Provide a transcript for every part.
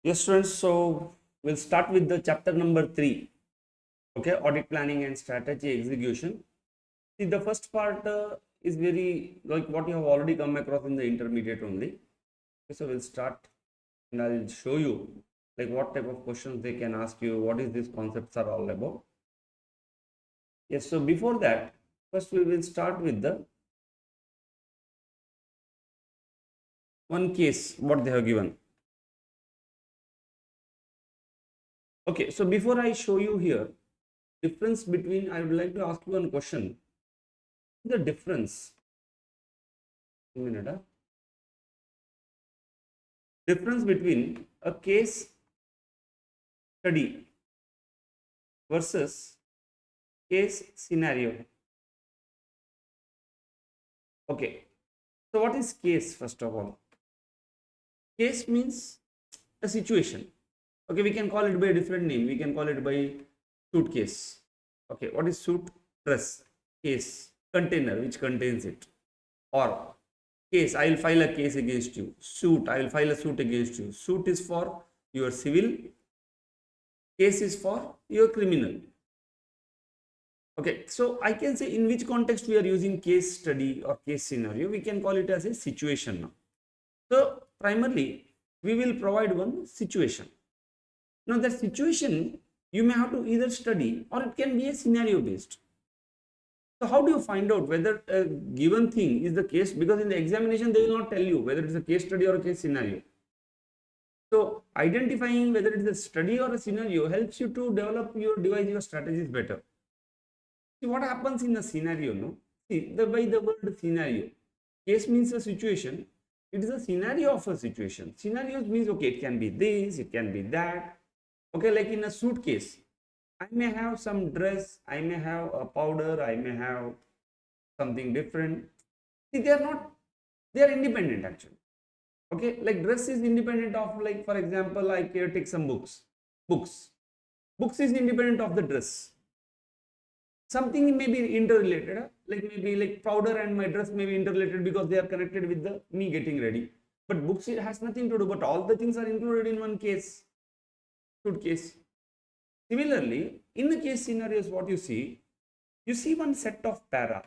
Yes, students. So we'll start with the chapter number 3. Okay, audit planning and strategy execution. See, the first part is very like what you have already come across in the intermediate only. Okay, so we'll start and I'll show you like what type of questions they can ask you, what is these concepts are all about. Yes, so before that, first we will start with the one case what they have given. Okay, so before I show you here, difference between, I would like to ask you one question. The difference, a minute, difference between a case study versus case scenario. Okay, so what is case first of all? Case means a situation. Okay, we can call it by a different name. We can call it by suitcase. Okay, what is suit? Dress. Case, container which contains it. Or case, I will file a case against you. Suit, I will file a suit against you. Suit is for your civil, case is for your criminal. Okay, so I can say in which context we are using case study or case scenario, we can call it as a situation now. So primarily we will provide one situation. Now that situation you may have to either study or it can be a scenario based. So how do you find out whether a given thing is the case? Because in the examination they will not tell you whether it is a case study or a case scenario. So identifying whether it is a study or a scenario helps you to devise your strategies better. See what happens in a scenario, no? See, by the word scenario, case means a situation. It is a scenario of a situation. Scenarios means, okay, it can be this, it can be that. Okay, like in a suitcase, I may have some dress, I may have a powder, I may have something different. See, they are independent actually. Okay, like dress is independent of, like, for example, I can take some books. Books is independent of the dress. Something may be interrelated, like maybe like powder and my dress may be interrelated because they are connected with the me getting ready. But books, it has nothing to do, but all the things are included in one case, suitcase. Similarly, in the case scenarios, what you see one set of para.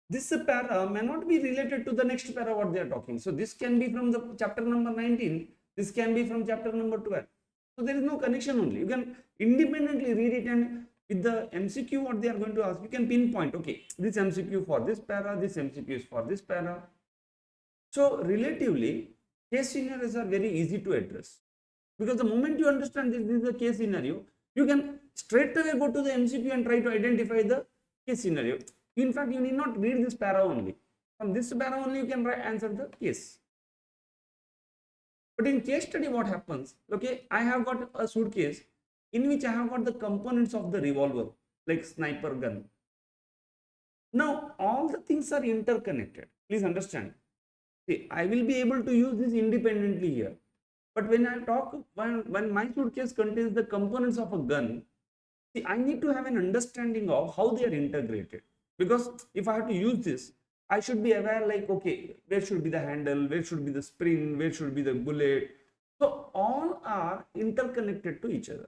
This para may not be related to the next para what they are talking. So this can be from the chapter number 19, this can be from chapter number 12. So there is no connection only. You can independently read it, and with the MCQ what they are going to ask, you can pinpoint, okay, this MCQ for this para, this MCQ is for this para. So relatively, case scenarios are very easy to address, because the moment you understand this is a case scenario, you can straight away go to the MCQ and try to identify the case scenario. In fact, you need not read this para only. From this para only you can answer the case. But in case study, what happens? Okay, I have got a suitcase in which I have got the components of the revolver, like sniper gun. Now, all the things are interconnected. Please understand. See, I will be able to use this independently here. But when I talk, when my suitcase contains the components of a gun, see, I need to have an understanding of how they are integrated. Because if I have to use this, I should be aware, like, okay, where should be the handle, where should be the spring, where should be the bullet. So all are interconnected to each other.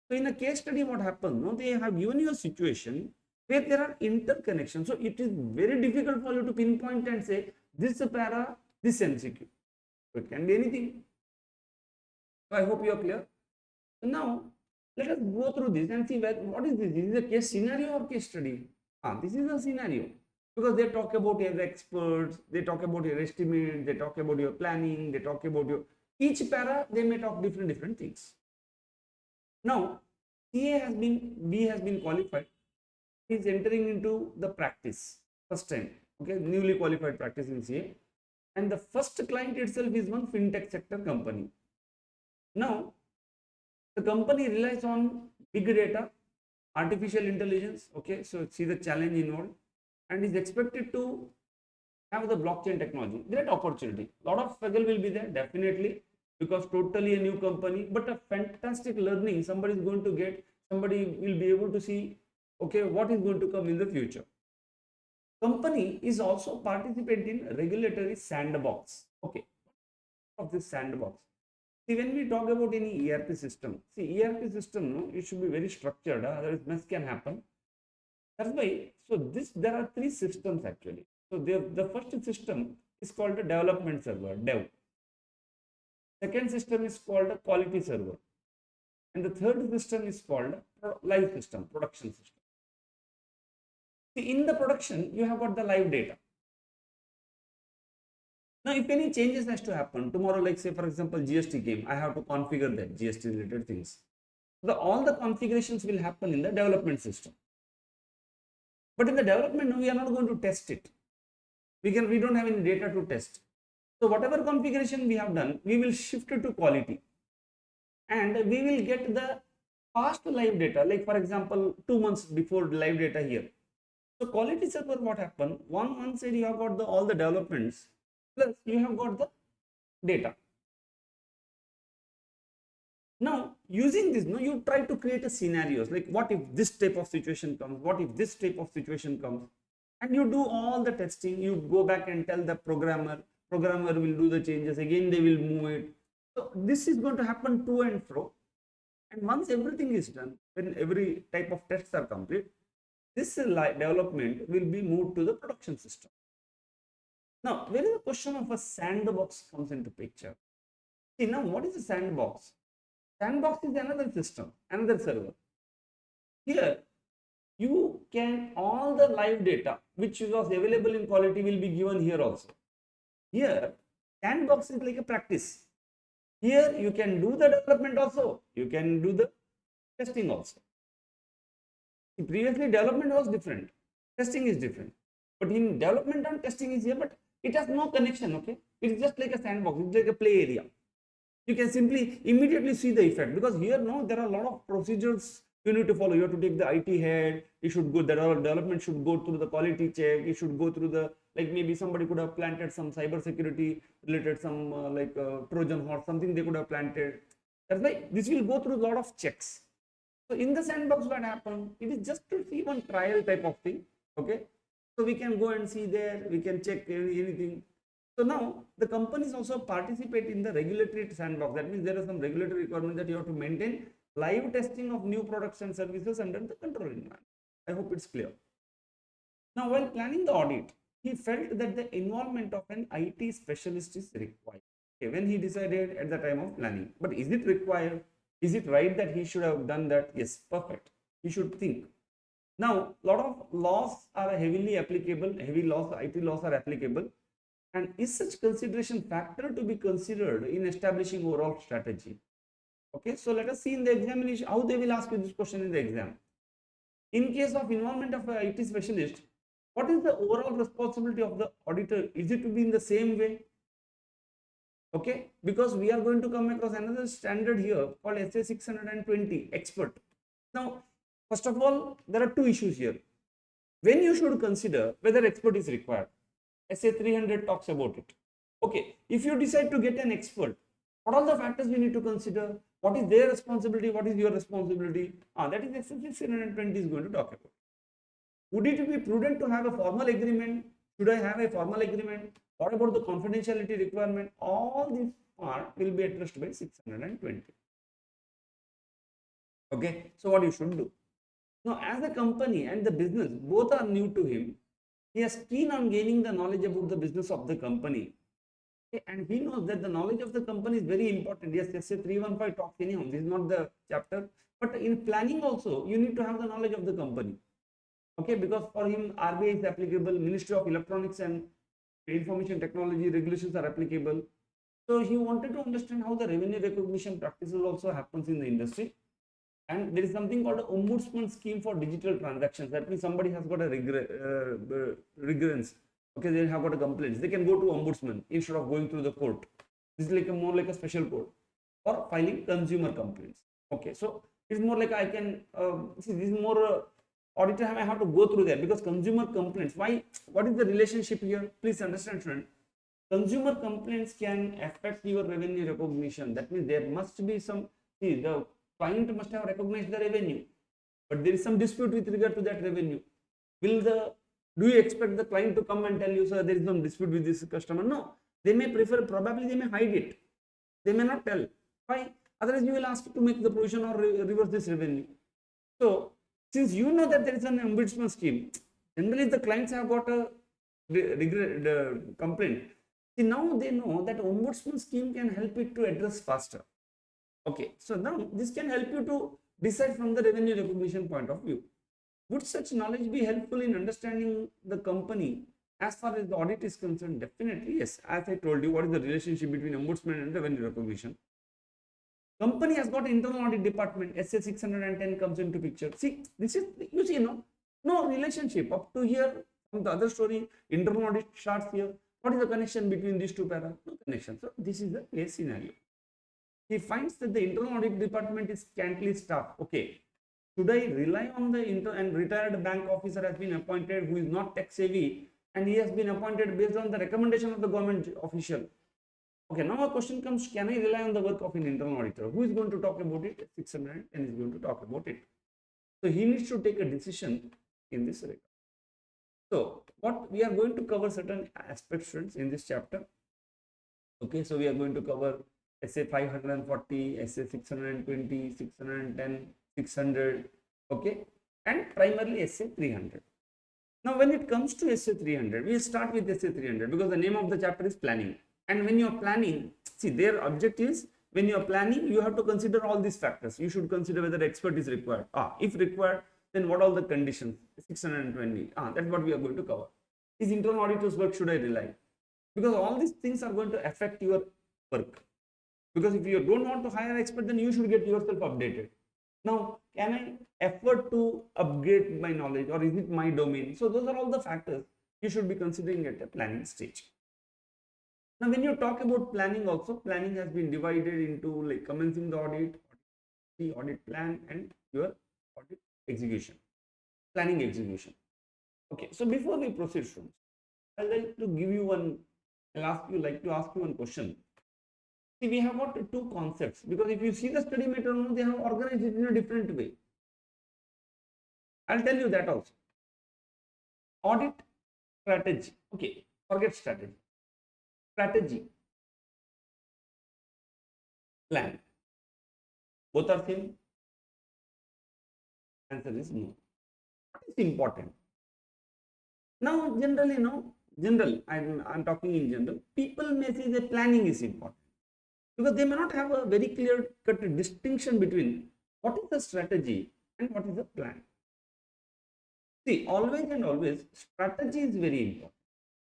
So in a case study, what happens? No, they have given you a situation where there are interconnections. So it is very difficult for you to pinpoint and say this para, this MCQ. So it can be anything. So I hope you are clear. So now let us go through this and see what is this. Is this a case scenario or case study? This is a scenario, because they talk about your experts, they talk about your estimate, they talk about your planning, they talk about your each para, they may talk different things. Now B has been qualified. He is entering into the practice first time. Okay, newly qualified practice in CA, and the first client itself is one fintech sector company. Now the company relies on big data, artificial intelligence. Okay, so see the challenge involved, and is expected to have the blockchain technology. Great opportunity. A lot of struggle will be there, definitely, because totally a new company, but a fantastic learning. Somebody is going to get, somebody will be able to see, okay, what is going to come in the future. Company is also participating in regulatory sandbox. Okay, of this sandbox. See, when we talk about any ERP system, see, ERP system, no, it should be very structured, otherwise mess can happen. That's why, so there are three systems actually. So the first system is called a development server, dev. Second system is called a quality server. And the third system is called live system, production system. See, in the production, you have got the live data. Now, if any changes has to happen tomorrow, like say for example GST came, I have to configure that GST related things. All the configurations will happen in the development system. But in the development, we are not going to test it. We don't have any data to test. So whatever configuration we have done, we will shift it to quality, and we will get the past live data. Like for example, 2 months before live data here. So quality server, what happened? One side you have got all the developments, plus you have got the data. Now using this, you try to create a scenarios like what if this type of situation comes, what if this type of situation comes, and you do all the testing. You go back and tell the programmer will do the changes, again they will move it. So this is going to happen to and fro, and once everything is done, when every type of tests are complete, this development will be moved to the production system. Now, where is the question of a sandbox comes into picture? See, now what is a sandbox? Sandbox is another system, another server. Here, you can, all the live data which was available in quality will be given here also. Here, sandbox is like a practice. Here, you can do the development also, you can do the testing also. Previously, development was different, testing is different. But in development and testing is here, but it has no connection, okay? It's just like a sandbox, it's like a play area. You can simply immediately see the effect, because here now there are a lot of procedures you need to follow. You have to take the IT head, you should go, the development should go through the quality check, you should go through the, like maybe somebody could have planted some cyber security related, some Trojan horse, something they could have planted. That's why this will go through a lot of checks. So in the sandbox, what happened? It is just to see one trial type of thing, okay? So we can go and see there, we can check anything. So now the companies also participate in the regulatory sandbox. That means there are some regulatory requirements that you have to maintain live testing of new products and services under the control environment. I hope it's clear. Now, while planning the audit, he felt that the involvement of an IT specialist is required. Okay, when he decided at the time of planning, but is it required? Is it right that he should have done that? Yes, perfect. He should think. Now, a lot of laws are heavily applicable, heavy laws, IT laws are applicable. And is such consideration factor to be considered in establishing overall strategy? Okay, so let us see in the examination how they will ask you this question in the exam. In case of involvement of an IT specialist, what is the overall responsibility of the auditor? Is it to be in the same way? Okay, because we are going to come across another standard here called SA 620 expert. Now, first of all, there are two issues here. When you should consider whether expert is required. SA 300 talks about it. Okay, if you decide to get an expert, what are the factors we need to consider? What is their responsibility? What is your responsibility? That is SA 620 is going to talk about. Would it be prudent to have a formal agreement? Should I have a formal agreement? What about the confidentiality requirement? All these part will be addressed by 620. Okay, so what you should do? Now, as the company and the business both are new to him, he is keen on gaining the knowledge about the business of the company. Okay, and he knows that the knowledge of the company is very important. Yes, SA 315 talks anyhow. This is not the chapter. But in planning also, you need to have the knowledge of the company. Okay, because for him, RBI is applicable, Ministry of Electronics and Information Technology regulations are applicable. So he wanted to understand how the revenue recognition practices also happens in the industry. And there is something called an ombudsman scheme for digital transactions. That means somebody has got a regress. Okay, they have got a complaint. They can go to ombudsman instead of going through the court. This is like more like a special court for filing consumer complaints. Okay, so it's more like I can see this is more auditor. I have to go through that because consumer complaints. Why? What is the relationship here? Please understand, friend. Consumer complaints can affect your revenue recognition. That means there must be some. See, the client must have recognized the revenue, but there is some dispute with regard to that revenue. Do you expect the client to come and tell you, sir, there is some dispute with this customer? No, they may prefer, probably they may hide it. They may not tell. Why? Otherwise, you will ask to make the provision or reverse this revenue. So, since you know that there is an ombudsman scheme, generally the clients have got a complaint. See, now they know that ombudsman scheme can help it to address faster. Okay, so now this can help you to decide from the revenue recognition point of view. Would such knowledge be helpful in understanding the company as far as the audit is concerned? Definitely, yes. As I told you, what is the relationship between ombudsman and revenue recognition? Company has got internal audit department, SA 610 comes into picture. See, this is, you see, no relationship. Up to here, from the other story, internal audit starts here. What is the connection between these two para? No connection. So, this is the case scenario. He finds that the internal audit department is scantily staffed. Okay, should I rely on the and retired bank officer has been appointed who is not tech savvy, and he has been appointed based on the recommendation of the government official? Okay, now a question comes, can I rely on the work of an internal auditor? Who is going to talk about it? 610 is going to talk about it. So he needs to take a decision in this regard. So what we are going to cover certain aspects, students, in this chapter. Okay, so we are going to cover SA 540, SA 620, 610, 600, okay, and primarily SA 300. Now, when it comes to SA 300, we will start with SA 300 because the name of the chapter is planning. And when you are planning, see, their objective is, when you are planning, you have to consider all these factors. You should consider whether expert is required. If required, then what are the conditions? 620. That's what we are going to cover. Is internal auditor's work should I rely? Because all these things are going to affect your work. Because if you don't want to hire an expert, then you should get yourself updated. Now, can I afford to upgrade my knowledge, or is it my domain? So those are all the factors you should be considering at a planning stage. Now, when you talk about planning also, planning has been divided into like commencing the audit, the audit plan, and your audit execution, planning execution. Okay, so before we proceed, students, I'd like to give you one, like to ask you one question. See, we have got two concepts, because if you see the study material, they have organized it in a different way. I'll tell you that also. Audit strategy. Okay, forget strategy. Strategy, plan. Both are same? Answer is no. What is important? Now, generally, I'm talking in general, people may say that planning is important, because they may not have a very clear cut distinction between what is the strategy and what is the plan. See, always and always, strategy is very important,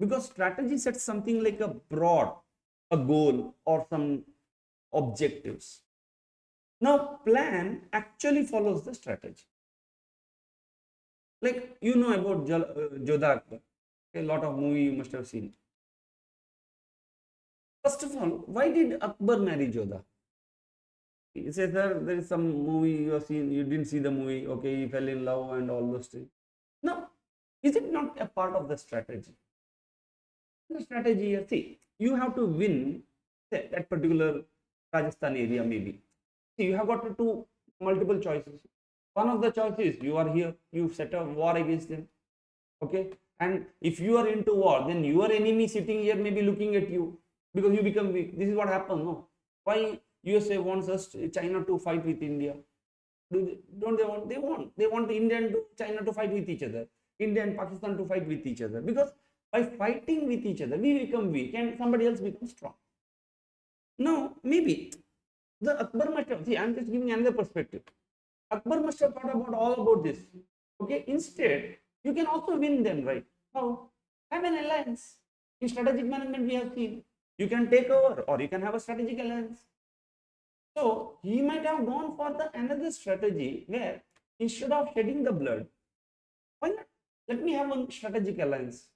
because strategy sets something like a goal or some objectives. Now, plan actually follows the strategy. Like, you know about Jodha Akbar, a lot of movie you must have seen. First of all, why did Akbar marry Jodha? He says, sir, there is some movie you have seen, you didn't see the movie, okay, he fell in love and all those things. Now, is it not a part of the strategy? The strategy here, see, you have to win that particular Rajasthan area, maybe. See, you have got two multiple choices. One of the choices, you are here, you set a war against them, okay? And if you are into war, then your enemy sitting here may be looking at you, because you become weak. This is what happens, no? Why USA wants us, China, to fight with India? Don't they want? They want. They want India and China to fight with each other. India and Pakistan to fight with each other. Because by fighting with each other, we become weak and somebody else becomes strong. Now, maybe the Akbar must have, see, I'm just giving another perspective. Akbar must have thought about all about this. Okay, instead, you can also win them, right? How? Have an alliance. In strategic management, we have seen you can take over or you can have a strategic alliance. So he might have gone for the another strategy where instead of shedding the blood, why not? Let me have one strategic alliance.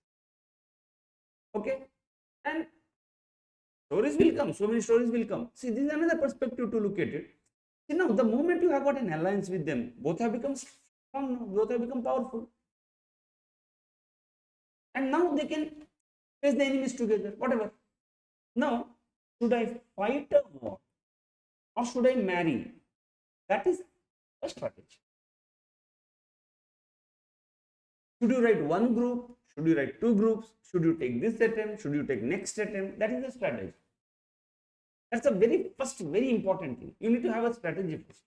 Okay, and stories will come. So many stories will come. See, this is another perspective to look at it. See, now the moment you have got an alliance with them, both have become strong. Both have become powerful, and now they can face the enemies together. Whatever. Now, should I fight a war or should I marry? That is a strategy. Should you write one group? Should you write two groups? Should you take this attempt? Should you take next attempt? That is the strategy. That's a very first, very important thing. You need to have a strategy first.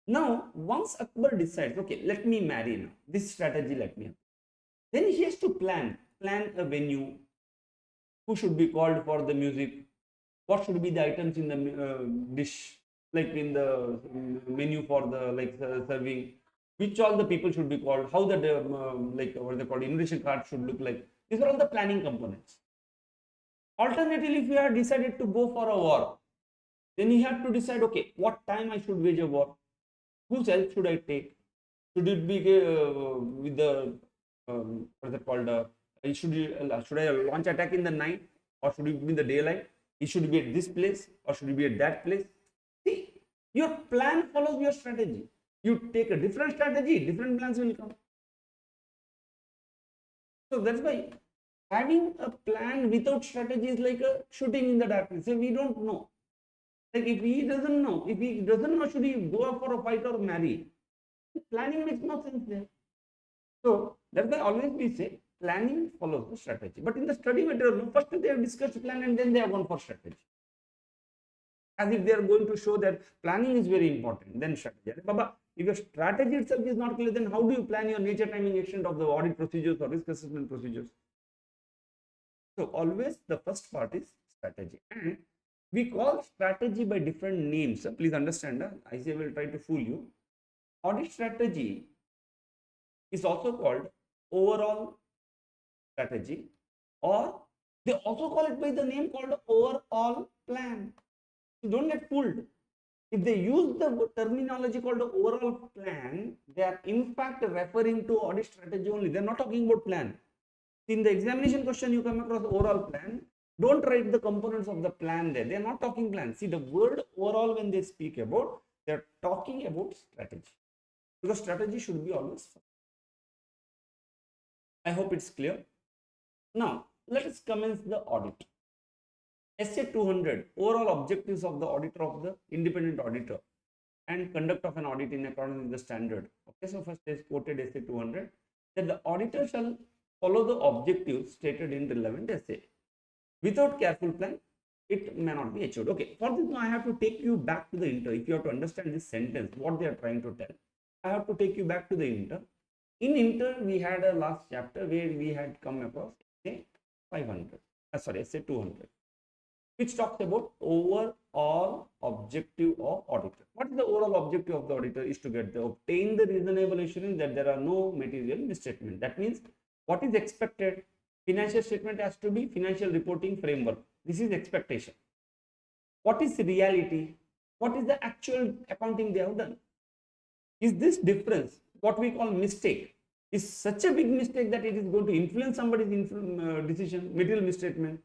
Now, once Akbar decides, okay, let me marry now. This strategy, let me have. Then he has to plan a venue, who should be called for the music, what should be the items in the dish, like in the menu for the serving, which all the people should be called, how the like what they call invitation card should look like. These are all the planning components. Alternatively, if you have decided to go for a war, then you have to decide, okay, what time I should wage a war, whose help should I take, should it be with the what is it called? Should I launch attack in the night, or should it be in the daylight? It should be at this place, or should it be at that place? See, your plan follows your strategy. You take a different strategy, different plans will come. So that's why having a plan without strategy is like a shooting in the darkness. So we don't know. Like if he doesn't know, should he go up for a fight or marry? Planning makes no sense there. So that's why always we say planning follows the strategy. But in the study material, first they have discussed plan and then they have gone for strategy. As if they are going to show that planning is very important, then strategy. Baba, if your strategy itself is not clear, then how do you plan your nature timing extent of the audit procedures or risk assessment procedures? So always the first part is strategy. And we call strategy by different names. Please understand, I say will try to fool you. Audit strategy is also called overall strategy, or they also call it by the name called overall plan. So don't get fooled. If they use the terminology called the overall plan, they are in fact referring to audit strategy only. They are not talking about plan. In the examination question, you come across overall plan. Don't write the components of the plan there. They are not talking plan. See, the word overall, when they speak about, they are talking about strategy. Because strategy should be always first. I hope it's clear. Now, let us commence the audit. Essay 200, overall objectives of the auditor, of the independent auditor, and conduct of an audit in accordance with the standard. Okay, so first is quoted essay 200, that the auditor shall follow the objectives stated in relevant essay. Without careful plan, it may not be achieved. Okay, for this now I have to take you back to the inter. If you have to understand this sentence, what they are trying to tell, I have to take you back to the inter. In inter, we had a last chapter where we had come across essay 500, essay 200, which talks about overall objective of auditor. What is the overall objective of the auditor? Is to obtain the reasonable assurance that there are no material misstatements. That means what is expected? Financial statement has to be financial reporting framework. This is expectation. What is reality? What is the actual accounting they have done? Is this difference, what we call mistake, is such a big mistake that it is going to influence somebody's decision, material misstatement?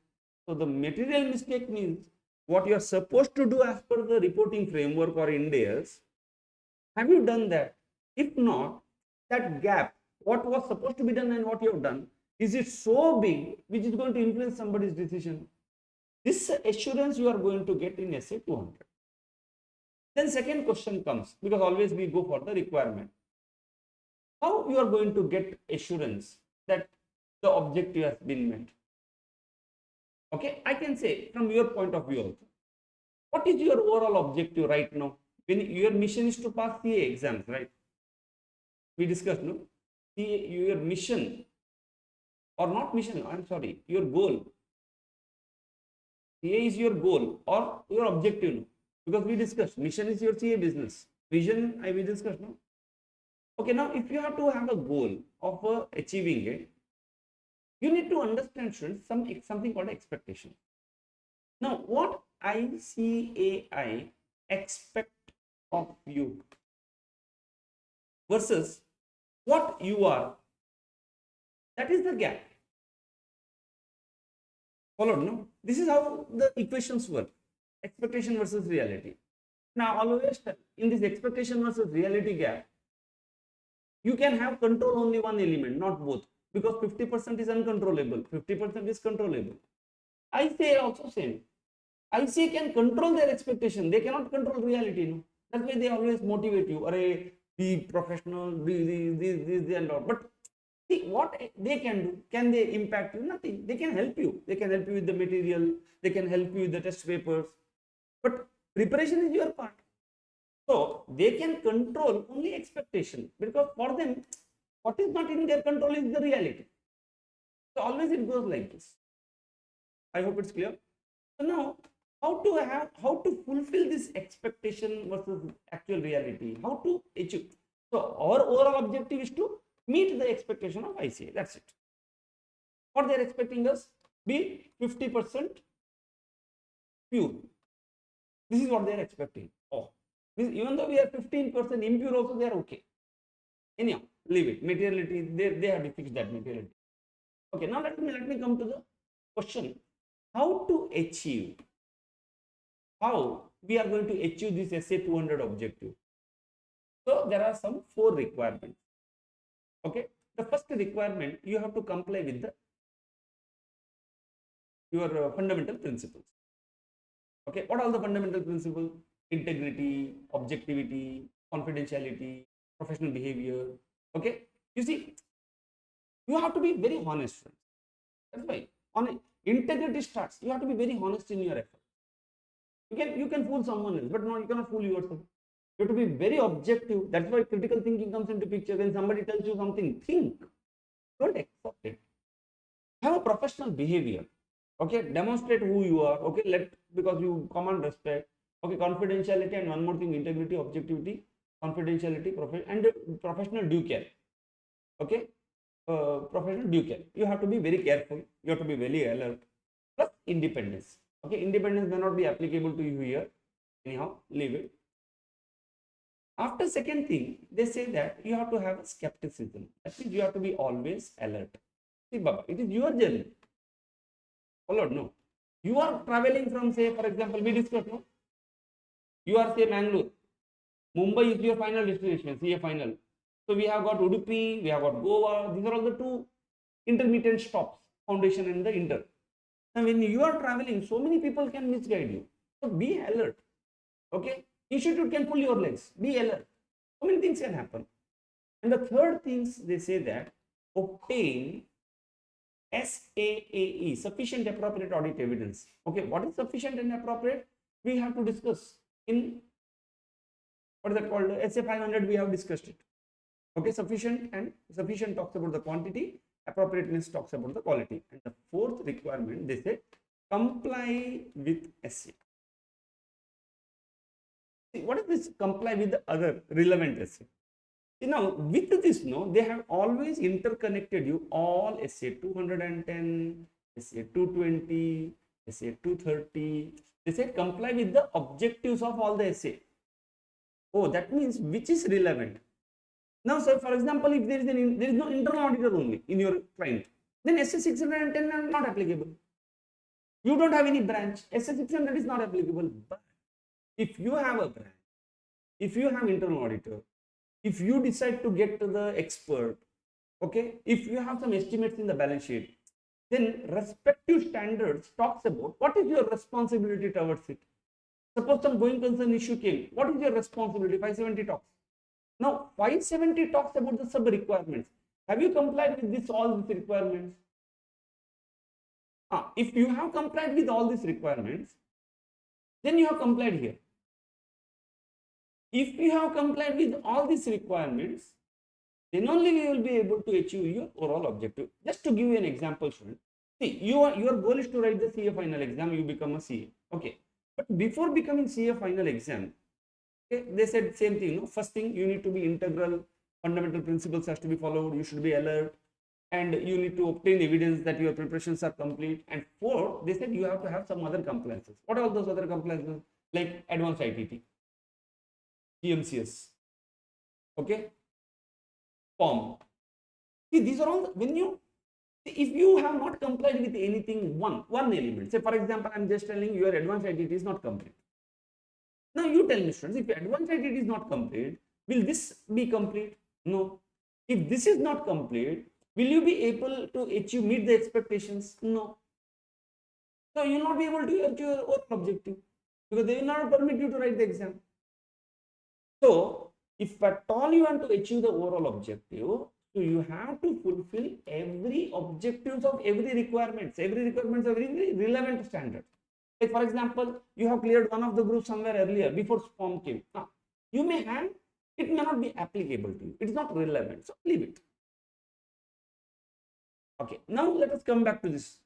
So the material mistake means what you are supposed to do as per the reporting framework or Ind AS. Have you done that? If not, that gap, what was supposed to be done and what you have done, is it so big which is going to influence somebody's decision? This assurance you are going to get in essay 200. Then second question comes, because always we go for the requirement. How you are going to get assurance that the objective has been met? Okay, I can say from your point of view also. What is your overall objective right now? When your mission is to pass CA exams, right? We discussed, no? CA, your mission, or not mission, I'm sorry, your goal. CA is your goal or your objective, no? Because we discussed, mission is your CA business. Vision, we discussed, no? Okay, now if you have to have a goal of achieving it, you need to understand, students, something called expectation. Now, what ICAI expect of you versus what you are, that is the gap. Followed, no? This is how the equations work. Expectation versus reality. Now, always in this expectation versus reality gap, you can have control only one element, not both, because 50% is uncontrollable, 50% is controllable. I say also same. I say can control their expectation, they cannot control reality. No? That's why they always motivate you, or be professional, be this and all. But See what they can do. Can they impact you? Nothing. They can help you. They can help you with the material. They can help you with the test papers. But preparation is your part. So they can control only expectation, because for them, what is not in their control is the reality. So always it goes like this. I hope it's clear. So now, how to fulfill this expectation versus actual reality? How to achieve? So our overall objective is to meet the expectation of ICA. That's it. What they are expecting us be 50% pure. This is what they are expecting. Oh, even though we are 15% impure, also they are okay. Anyhow, leave it. Materiality, they have to fix that materiality. Okay, now let me come to the question: how to achieve? How we are going to achieve this SA 200 objective? So there are some 4 requirements. Okay, the first requirement, you have to comply with your fundamental principles. Okay, what are all the fundamental principles? Integrity, objectivity, confidentiality, professional behavior. Okay, you see, you have to be very honest. That's why on integrity starts. You have to be very honest in your effort. You can fool someone else, but no, you cannot fool yourself. You have to be very objective. That's why critical thinking comes into picture. When somebody tells you something, think. Don't accept it. Have a professional behavior. Okay, demonstrate who you are. Okay, because you command respect. Okay, confidentiality, and one more thing: integrity, objectivity, confidentiality, professional due care. Okay, professional due care. You have to be very careful. You have to be very alert. Plus independence. Okay, independence may not be applicable to you here. Anyhow, leave it. After second thing, they say that you have to have a skepticism. That means you have to be always alert. See, Baba, it is your journey. Followed? No. You are traveling from, say, for example, we discussed, no? You are, say, Mangalore. Mumbai is your final destination, CA final. So we have got Udupi, we have got Goa. These are all the 2 intermittent stops, foundation and the inter. And when you are traveling, so many people can misguide you. So be alert. Okay? Institute can pull your legs. Be alert. So many things can happen. And the third things, they say that obtain SAAE, sufficient appropriate audit evidence. Okay, what is sufficient and appropriate? We have to discuss in, what is that called? SA 500, we have discussed it. Okay, sufficient talks about the quantity, appropriateness talks about the quality. And the fourth requirement, they say comply with SA. See, what is this comply with the other relevant SA? Now, with this, no, they have always interconnected you all SA 210, SA 220, SA 230. They said comply with the objectives of all the SA. Oh, that means which is relevant. Now, sir, for example, if there is no internal auditor only in your client, then SA 610 are not applicable. You don't have any branch. SA 600 is not applicable. But if you have a branch, if you have internal auditor, if you decide to get to the expert, okay, if you have some estimates in the balance sheet, then respective standards talks about what is your responsibility towards it. Suppose some going concern issue came, what is your responsibility? 570 talks. Now 570 talks about the sub requirements. Have you complied with all these requirements? If you have complied with all these requirements, then you have complied here. If you have complied with all these requirements, then only you will be able to achieve your overall objective. Just to give you an example, student. See, your goal is to write the CA final exam, you become a CA. Okay. But before becoming CA final exam, okay, they said same thing. No? First thing, you need to be integral, fundamental principles has to be followed, you should be alert, and you need to obtain evidence that your preparations are complete. And fourth, they said you have to have some other compliances. What are all those other compliances? Like advanced ITT, GMCS, okay, form. See, these are all, if you have not complied with anything, one element, say for example, I'm just telling you your advanced ITT is not complete. Now you tell me, students, if your advanced ITT is not complete, will this be complete? No. If this is not complete, will you be able to meet the expectations? No. So you will not be able to achieve your own objective because they will not permit you to write the exam. So if at all you want to achieve the overall objective, So you have to fulfill every objectives of every requirements of every relevant standard. Like for example, you have cleared one of the groups somewhere earlier before form came. Now, you may have, it may not be applicable to you. It is not relevant. So leave it. Okay. Now let us come back to this.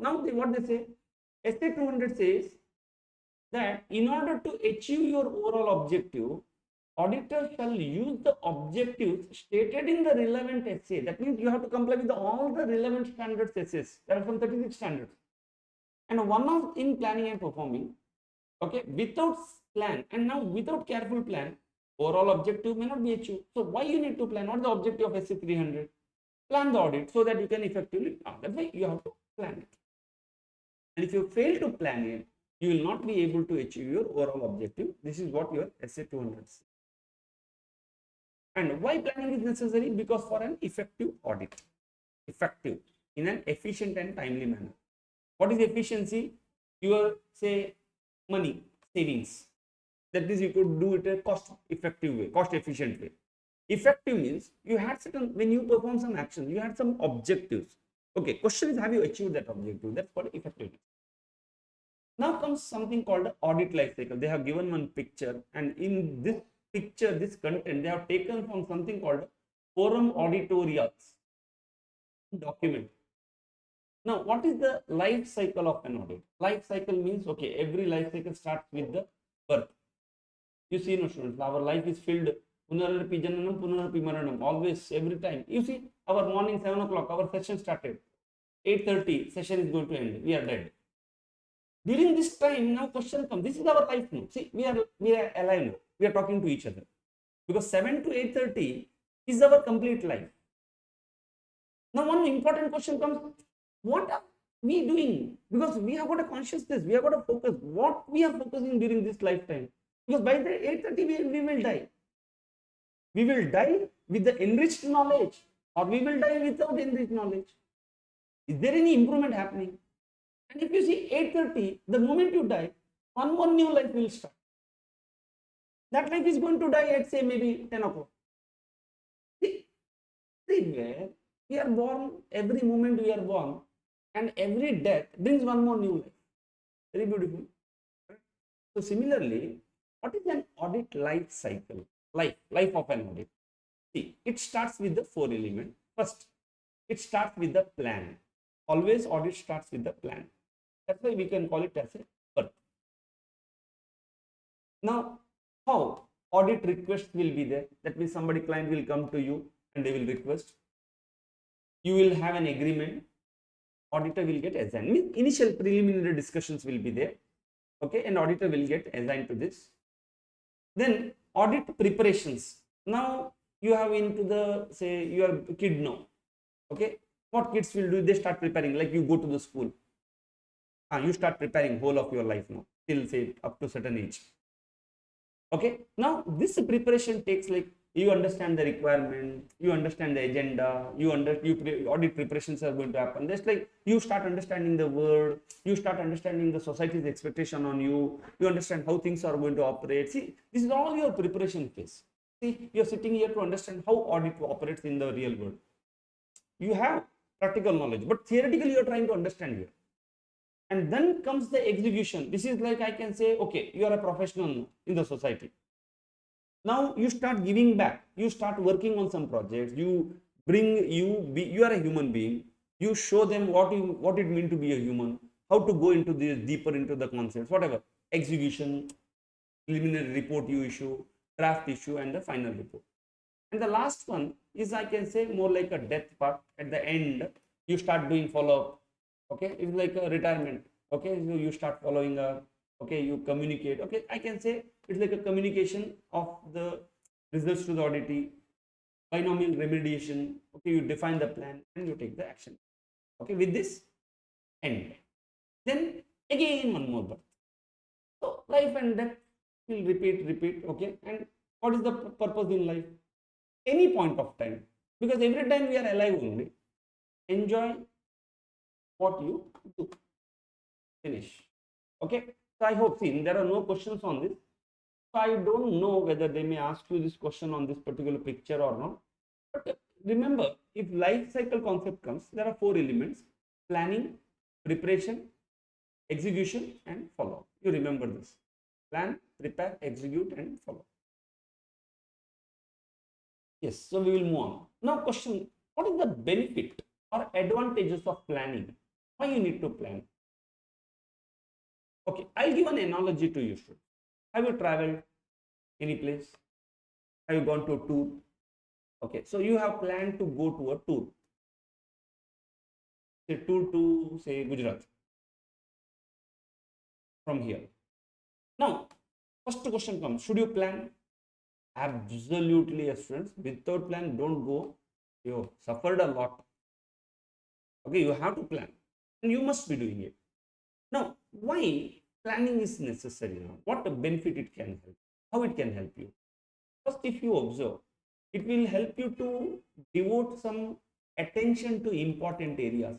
Now what they say, SA 200 says that in order to achieve your overall objective, auditor shall use the objectives stated in the relevant essay. That means you have to comply with all the relevant standards essays. There are some 36 standards. And one of in planning and performing, okay, without plan and now without careful plan, overall objective may not be achieved. So why you need to plan? What is the objective of SA 300? Plan the audit so that you can effectively, that's why you have to plan it. And if you fail to plan it, you will not be able to achieve your overall objective. This is what your SA 200 says. And why planning is necessary? Because for an effective audit, effective in an efficient and timely manner. What is efficiency? Your say money savings. That is, you could do it a cost effective way, cost efficient way. Effective means you had certain, when you perform some action, you had some objectives. Okay, question is, have you achieved that objective? That's called effectiveness. Now comes something called audit life cycle. They have given one picture, and in this picture, this content, they have taken from something called forum auditorials document. Now, what is the life cycle of an audit? Life cycle means, okay, every life cycle starts with the birth. You see, no students, our life is filled punararpi jananam, punararpi maranam, always, every time. You see, our morning 7 o'clock, our session started. 8:30, session is going to end. We are dead. During this time, now question comes. This is our life now. See, we are alive now. We are talking to each other. Because 7 to 8:30 is our complete life. Now, one important question comes. What are we doing? Because we have got a consciousness. We have got a focus. What we are focusing during this lifetime? Because by the 8:30, we will die. We will die with the enriched knowledge, or we will die without enriched knowledge. Is there any improvement happening? And if you see 8:30, the moment you die, one more new life will start. That life is going to die at say maybe 10 o'clock. See where we are born, every moment we are born, and every death brings one more new life. Very beautiful. So similarly, what is an audit life cycle? Life of an audit. See, it starts with the 4 elements. First, it starts with the plan. Always audit starts with the plan. That's why we can call it as a birth. Now, how? Audit request will be there. That means somebody, client will come to you and they will request. You will have an agreement. Auditor will get assigned. Means initial preliminary discussions will be there. Okay, and auditor will get assigned to this. Then audit preparations. Now you have into the, say, your kid now. Okay, what kids will do? They start preparing. Like you go to the school. You start preparing whole of your life now till say up to certain age. Okay, now this preparation takes, like, you understand the requirement, you understand the agenda, audit preparations are going to happen. Just like you start understanding the world, you start understanding the society's expectation on you, you understand how things are going to operate. See, this is all your preparation phase. See, you are sitting here to understand how audit operates in the real world. You have practical knowledge, but theoretically you are trying to understand here. And then comes the execution. This is like, I can say, okay, you are a professional in the society. Now you start giving back. You start working on some projects. You are a human being. You show them what it means to be a human, how to go into this deeper into the concepts, whatever. Execution, preliminary report you issue, draft issue, and the final report. And the last one is, I can say, more like a death part. At the end, you start doing follow-up. Okay, it's like a retirement. Okay, so you start following up. Okay, you communicate. Okay, I can say it's like a communication of the results to the auditee, binomial remediation. Okay, you define the plan and you take the action. Okay, with this end. Then again one more birth. So life and death will repeat. Okay, and what is the purpose in life? Any point of time, because every time we are alive only, enjoy what you do. Finish. Okay, so I hope, see, there are no questions on this. So I don't know whether they may ask you this question on this particular picture or not. But remember, if life cycle concept comes, there are 4 elements: planning, preparation, execution, and follow. You remember this: plan, prepare, execute, and follow. Yes, so we will move on. Now, question: what is the benefit or advantages of planning? Why you need to plan? Okay, I'll give an analogy to you. Have you traveled any place? Have you gone to a tour? Okay, so you have planned to go to a tour, say tour to say Gujarat from here. Now, first question comes: should you plan? Absolutely, yes, friends. Without plan, don't go. You suffered a lot. Okay, you have to plan, and you must be doing it. Now, why planning is necessary now? What benefit it can help? How it can help you? First, if you observe, it will help you to devote some attention to important areas.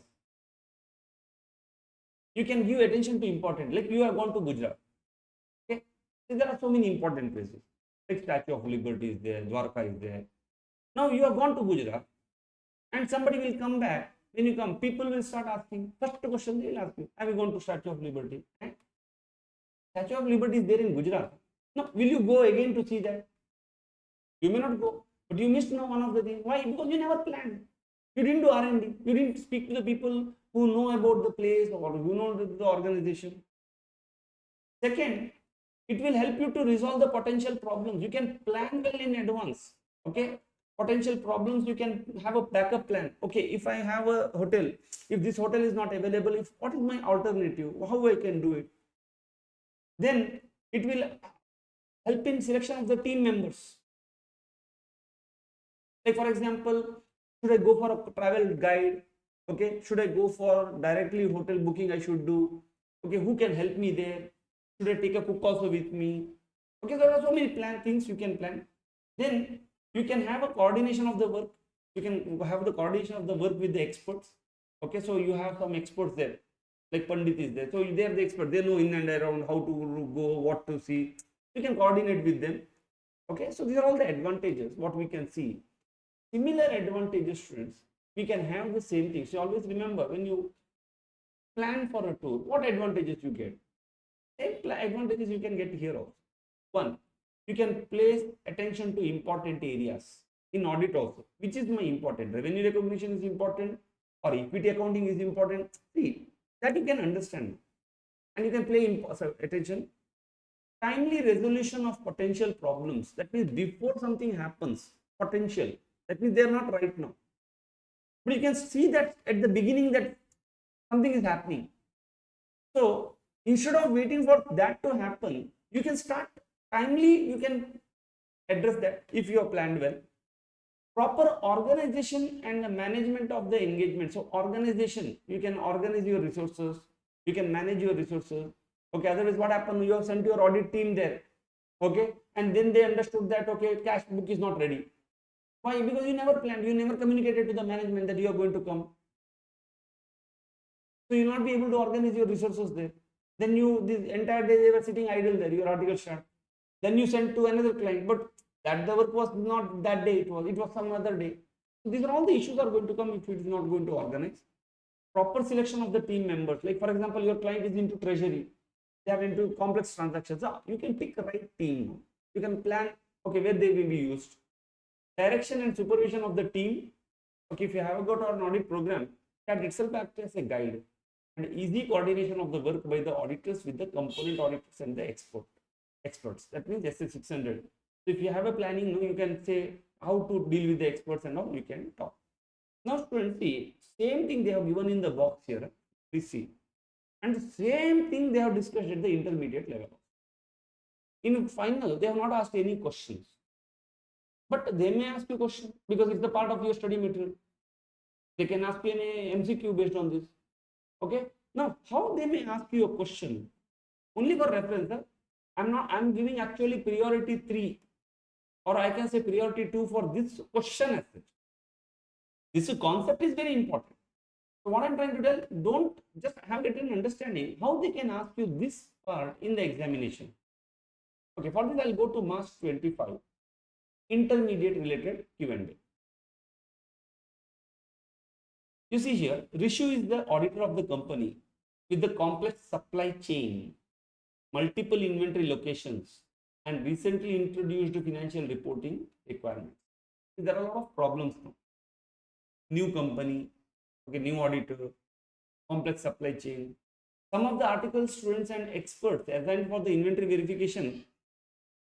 You can give attention to important, like you have gone to Gujarat. Okay, so there are so many important places, like Statue of Liberty is there, Dwarka is there. Now you have gone to Gujarat, and somebody will come back. When you come, people will start asking. First question they will ask you: have you gone to Statue of Liberty? Statue of Liberty is there in Gujarat. Now, will you go again to see that? You may not go, but you missed one of the things. Why? Because you never planned. You didn't do R&D. You didn't speak to the people who know about the place or who know the organization. Second, it will help you to resolve the potential problems. You can plan well in advance. Okay, potential problems, you can have a backup plan. Okay, if I have a hotel, if this hotel is not available, if what is my alternative? How I can do it? Then it will help in selection of the team members. Like for example, should I go for a travel guide? Okay, should I go for directly hotel booking? I should do. Okay, who can help me there? Should I take a cook also with me? Okay, there are so many things you can plan. Then you can have a coordination of the work. You can have the coordination of the work with the experts. Okay, so you have some experts there, like Pandit is there. So they are the expert. They know in and around how to go, what to see. You can coordinate with them. Okay, so these are all the advantages what we can see. Similar advantages, students, we can have the same thing. So always remember, when you plan for a tour, what advantages you get? Same advantages you can get here also. One, you can place attention to important areas in audit also, which is my important. Revenue recognition is important, or equity accounting is important. See, that you can understand, and you can play attention. Timely resolution of potential problems. That means before something happens, potential. That means they are not right now. But you can see that at the beginning that something is happening. So instead of waiting for that to happen, you can start timely, you can address that if you have planned well. Proper organization and the management of the engagement. So organization, you can organize your resources, you can manage your resources. Okay, otherwise what happened? You have sent your audit team there. Okay, and then they understood that okay, cash book is not ready. Why? Because you never planned, you never communicated to the management that you are going to come. So you will not be able to organize your resources there. Then this entire day they were sitting idle there, your article start. Then you sent to another client, but that the work was not that day, it was some other day. So these are all the issues are going to come if it is not going to organize. Proper selection of the team members. Like for example, your client is into treasury, they are into complex transactions. So you can pick the right team. You can plan, okay, where they will be used. Direction and supervision of the team. Okay, if you have got an audit program, that itself acts as a guide. And easy coordination of the work by the auditors with the component auditors and the experts. That means SS600. So if you have a planning, you can say how to deal with the experts and all, you can talk. Now students, see, same thing they have given in the box here. Please see. And the same thing they have discussed at the intermediate level. In final, they have not asked any questions. But they may ask you question because it's the part of your study material. They can ask you an MCQ based on this. Okay. Now, how they may ask you a question? Only for reference, I'm giving actually priority 3, or I can say priority 2 for this question as such. This concept is very important. So what I'm trying to tell, don't just have an understanding how they can ask you this part in the examination. Okay, for this I'll go to March 25, intermediate related Q&A. You see here, Rishu is the auditor of the company with the complex supply chain, multiple inventory locations, and recently introduced financial reporting requirements. There are a lot of problems now. New company, okay, new auditor, complex supply chain. Some of the articles students and experts assigned for the inventory verification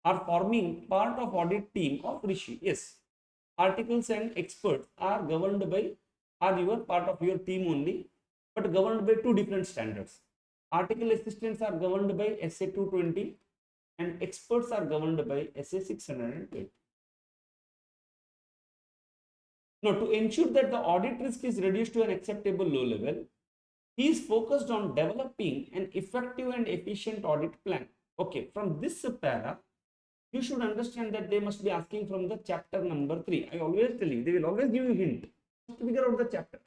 are forming part of audit team of Rishi. Yes, articles and experts are governed by, are your part of your team only, but governed by two different standards. Article assistants are governed by SA 220 and experts are governed by SA 608. Now, to ensure that the audit risk is reduced to an acceptable low level, he is focused on developing an effective and efficient audit plan. Okay, from this para, you should understand that they must be asking from the chapter number 3. I always tell you, they will always give you a hint to figure out the chapter.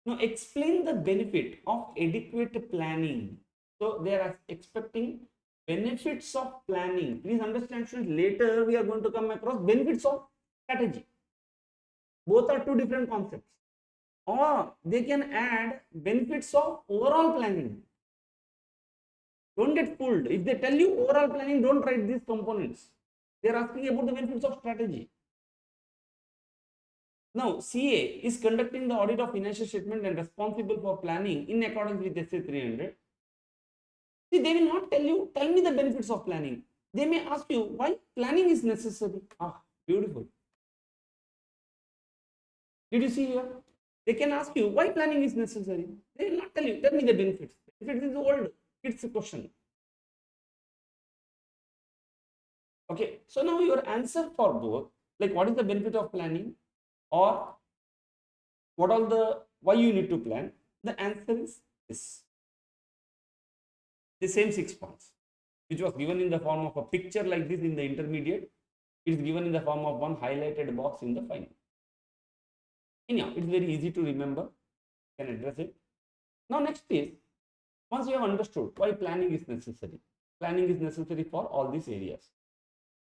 Now, explain the benefit of adequate planning. So, they are expecting benefits of planning. Please understand, students, later we are going to come across benefits of strategy. Both are two different concepts. Or they can add benefits of overall planning. Don't get fooled. If they tell you overall planning, don't write these components. They are asking about the benefits of strategy. Now, CA is conducting the audit of financial statement and responsible for planning in accordance with SA 300. See, they will not tell you, tell me the benefits of planning. They may ask you why planning is necessary. Ah, beautiful. Did you see here? They can ask you why planning is necessary. They will not tell you, tell me the benefits. Benefits is old, it's a question. Okay, so now your answer for both, like what is the benefit of planning or what are the, why you need to plan, the answer is this. The same 6 points, which was given in the form of a picture like this in the intermediate, it is given in the form of one highlighted box in the final. Anyhow, it's very easy to remember, you can address it. Now next is, once you have understood why planning is necessary for all these areas.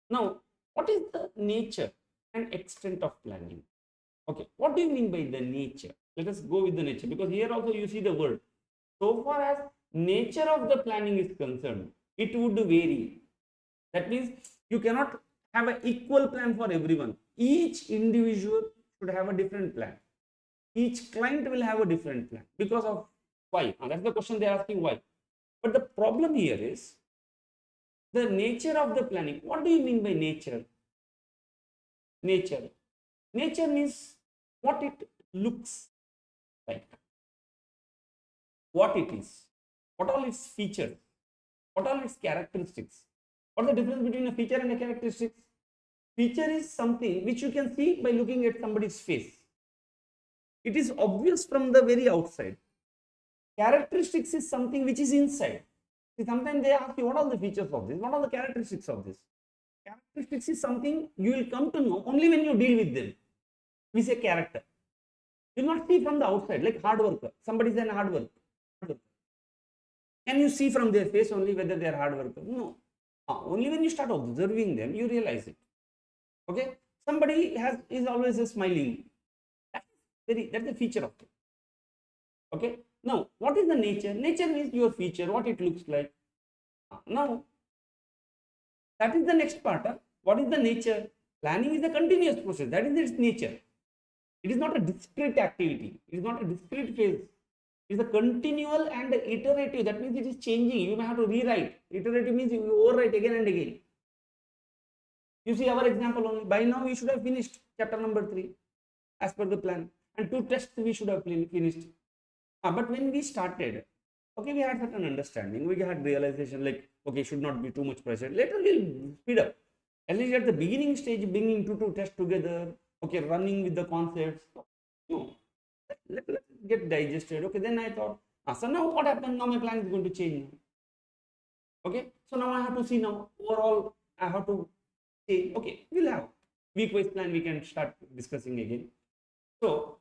Now, what is the nature and extent of planning? Okay, what do you mean by the nature? Let us go with the nature, because here also you see the word. So far as nature of the planning is concerned, it would vary. That means you cannot have an equal plan for everyone. Each individual should have a different plan. Each client will have a different plan. Because of why? And that's the question they are asking, why. But the problem here is the nature of the planning. What do you mean by nature? Nature. Nature means what it looks like, what it is, what all its features, what are its characteristics. What is the difference between a feature and a characteristic? Feature is something which you can see by looking at somebody's face. It is obvious from the very outside. Characteristics is something which is inside. See, sometimes they ask you what are the features of this, what are the characteristics of this. Characteristics is something you will come to know only when you deal with them. We say character. You will not see from the outside, like hard worker. Somebody is a hard worker. Can you see from their face only whether they are hard worker? No. Only when you start observing them, you realize it. Okay. Somebody is always smiling. That's the feature of it. Okay. Now, what is the nature? Nature means your feature, what it looks like. Now, that is the next part. What is the nature? Planning is a continuous process. That is its nature. It is not a discrete activity. It is not a discrete phase. It is a continual and iterative. That means it is changing. You may have to rewrite. Iterative means you overwrite again and again. You see our example only. By now we should have finished chapter number 3 as per the plan. And 2 tests we should have finished. But when we started, okay, we had certain understanding. We had realization like, okay, should not be too much pressure. Later we'll speed up. At least at the beginning stage, bringing 2 tests together, okay, running with the concepts. No, let get digested. Okay, then I thought, so now what happened? Now my plan is going to change. Okay, so now I have to see now overall. I have to say, okay, we'll have week-wise plan. We can start discussing again. So,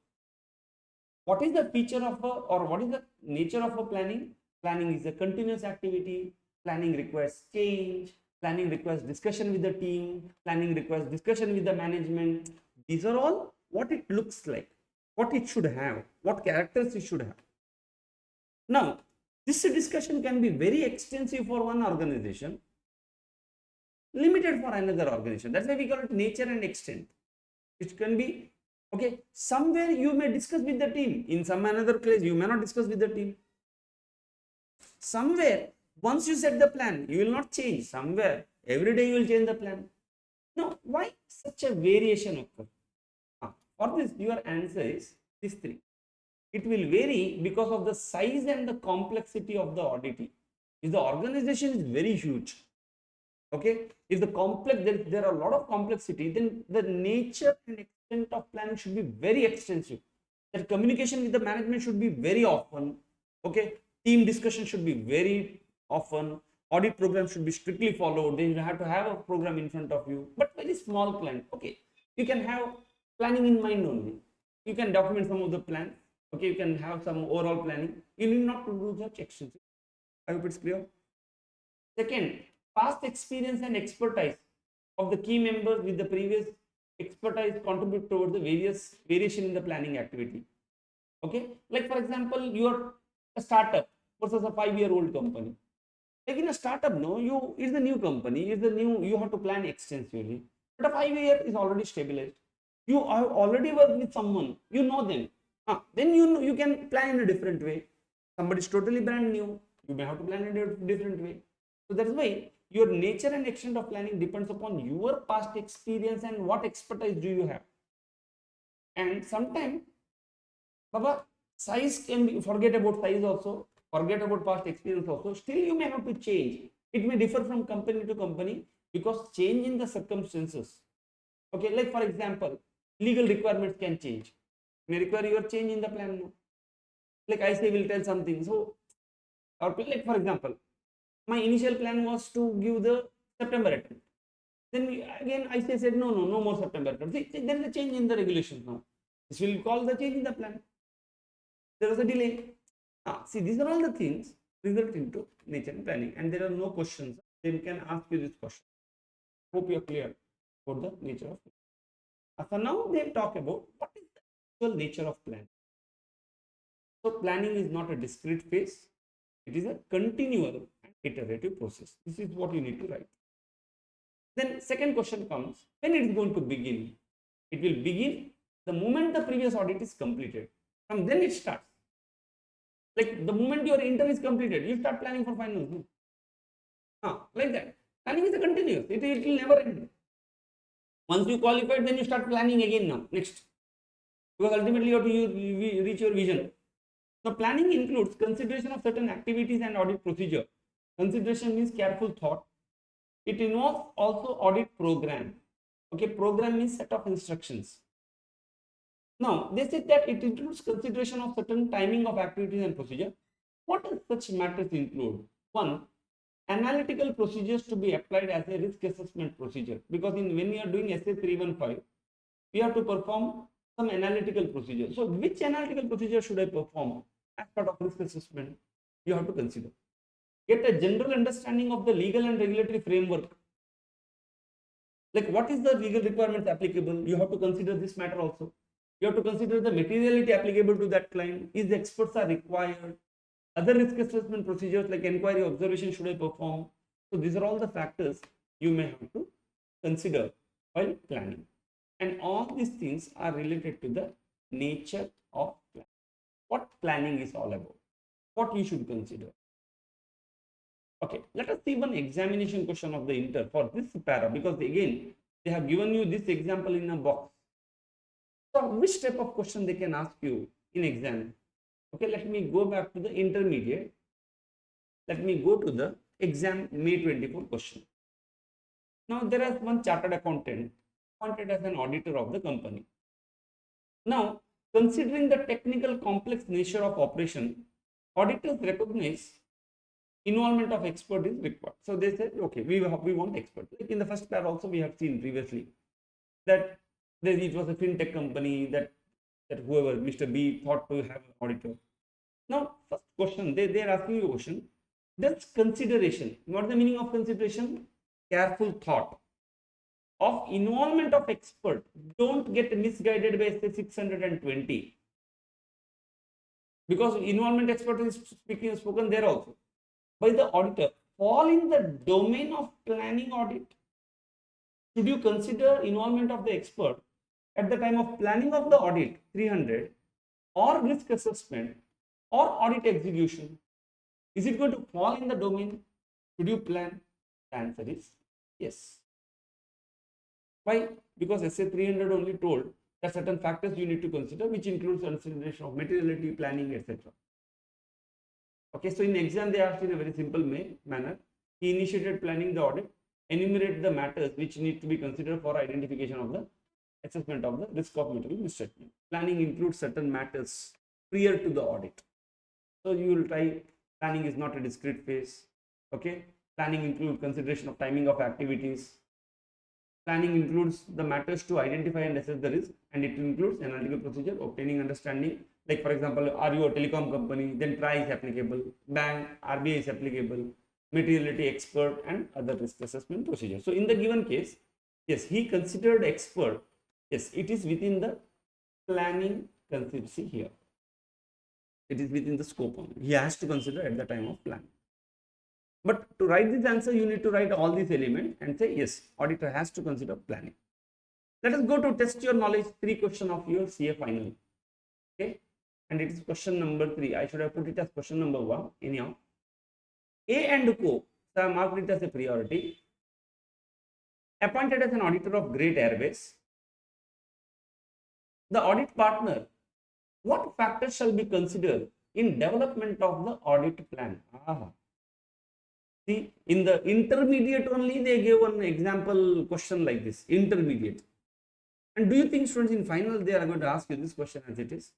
what is the feature of or what is the nature of a planning? Planning is a continuous activity. Planning requires change. Planning requires discussion with the team. Planning requires discussion with the management. These are all what it looks like. what it should have, what characters it should have. Now, this discussion can be very extensive for one organization, limited for another organization. That's why we call it nature and extent. It can be, okay, somewhere you may discuss with the team, in some another place you may not discuss with the team. Somewhere, once you set the plan, you will not change. Somewhere, every day you will change the plan. Now, why such a variation occur? For this, your answer is these three. It will vary because of the size and the complexity of the audit. If the organization is very huge, okay, if the there are a lot of complexity, then the nature and extent of planning should be very extensive. That communication with the management should be very often, okay, team discussion should be very often, audit program should be strictly followed, then you have to have a program in front of you, but very small client, okay, you can have planning in mind only, you can document some of the plan, okay, you can have some overall planning, you need not to do such extensive. I hope it's clear. Second, past experience and expertise of the key members with the previous expertise contribute towards the variation in the planning activity. Okay, like for example, you are a startup versus a 5-year-old company. Like in a startup, no, it's a new company, you have to plan extensively. But a 5-year is already stabilized. You have already worked with someone, you know them. Then you can plan in a different way. Somebody is totally brand new, you may have to plan in a different way. So that's why your nature and extent of planning depends upon your past experience and what expertise do you have. And sometimes, Baba, size can be, forget about size also, forget about past experience also, still you may have to change. It may differ from company to company because change in the circumstances. Okay, like for example, legal requirements can change. May require your change in the plan. No? Like I say, will tell something. So, or like for example, my initial plan was to give the September attempt. Then again I said no more September attempt. See, there is a change in the regulations now. This will call the change in the plan. There was a delay. See, these are all the things result into nature and planning, and there are no questions. They can ask you this question. Hope you are clear about the nature of planning. So now they talk about what is the actual nature of planning. So planning is not a discrete phase; it is a continual and iterative process. This is what you need to write. Then second question comes, when it is going to begin? It will begin the moment the previous audit is completed. From then it starts. Like the moment your intern is completed, you start planning for finals. No? Like that. Planning is a continuous. It will never end. Once you qualified, then you start planning again now. Next. Because ultimately you have to reach your vision. So planning includes consideration of certain activities and audit procedure. Consideration means careful thought. It involves also audit program. Okay, program means set of instructions. Now, they said that it includes consideration of certain timing of activities and procedure. What does such matters include? One, analytical procedures to be applied as a risk assessment procedure. Because when we are doing SA 315, we have to perform some analytical procedure. So, which analytical procedure should I perform as part of risk assessment? You have to consider. Get a general understanding of the legal and regulatory framework. Like what is the legal requirements applicable? You have to consider this matter also. You have to consider the materiality applicable to that client. Is the experts are required? Other risk assessment procedures like inquiry, observation should I perform? So these are all the factors you may have to consider while planning. And all these things are related to the nature of planning. What planning is all about. What you should consider. Okay, let us see one examination question of the inter for this para, because again, they have given you this example in a box. So which type of question they can ask you in exam? Okay, let me go back to the intermediate. Let me go to the exam May 24 question. Now there is one chartered accountant appointed as an auditor of the company. Now, considering the technical complex nature of operation, auditors recognize involvement of expert is required. So they said, okay, we want expert. Like in the first pair also we have seen previously that it was a fintech company that whoever Mr. B thought to have an auditor. Now, first question, they are asking you a question. That's consideration. What is the meaning of consideration? Careful thought of involvement of expert. Don't get misguided by say 620. because involvement expert is spoken there also, by the auditor, fall in the domain of planning audit? Should you consider involvement of the expert at the time of planning of the audit 300 or risk assessment or audit execution? Is it going to fall in the domain? Should you plan? The answer is yes. Why? Because SA 300 only told that certain factors you need to consider, which includes consideration of materiality, planning, etc. Okay, so in exam they asked in a very simple manner. He initiated planning the audit, enumerate the matters which need to be considered for identification of the assessment of the risk of material misstatement. Planning includes certain matters prior to the audit. So you will try, planning is not a discrete phase. Okay, planning includes consideration of timing of activities. Planning includes the matters to identify and assess the risk, and it includes analytical procedure, obtaining understanding. Like for example, are you a telecom company? Then TRI is applicable, bank, RBI is applicable, materiality expert, and other risk assessment procedures. So in the given case, yes, he considered expert. Yes, it is within the planning consistency here. It is within the scope only. He has to consider at the time of planning. But to write this answer, you need to write all these elements and say, yes, auditor has to consider planning. Let us go to test your knowledge 3 question of your CA final. Okay. And it is question number 3. I should have put it as question number 1. Anyhow, A and Co. So I marked it as a priority. Appointed as an auditor of Great Airways. The audit partner, what factors shall be considered in development of the audit plan? See, in the intermediate only they gave one example question like this, intermediate. And do you think students in final they are going to ask you this question as it is?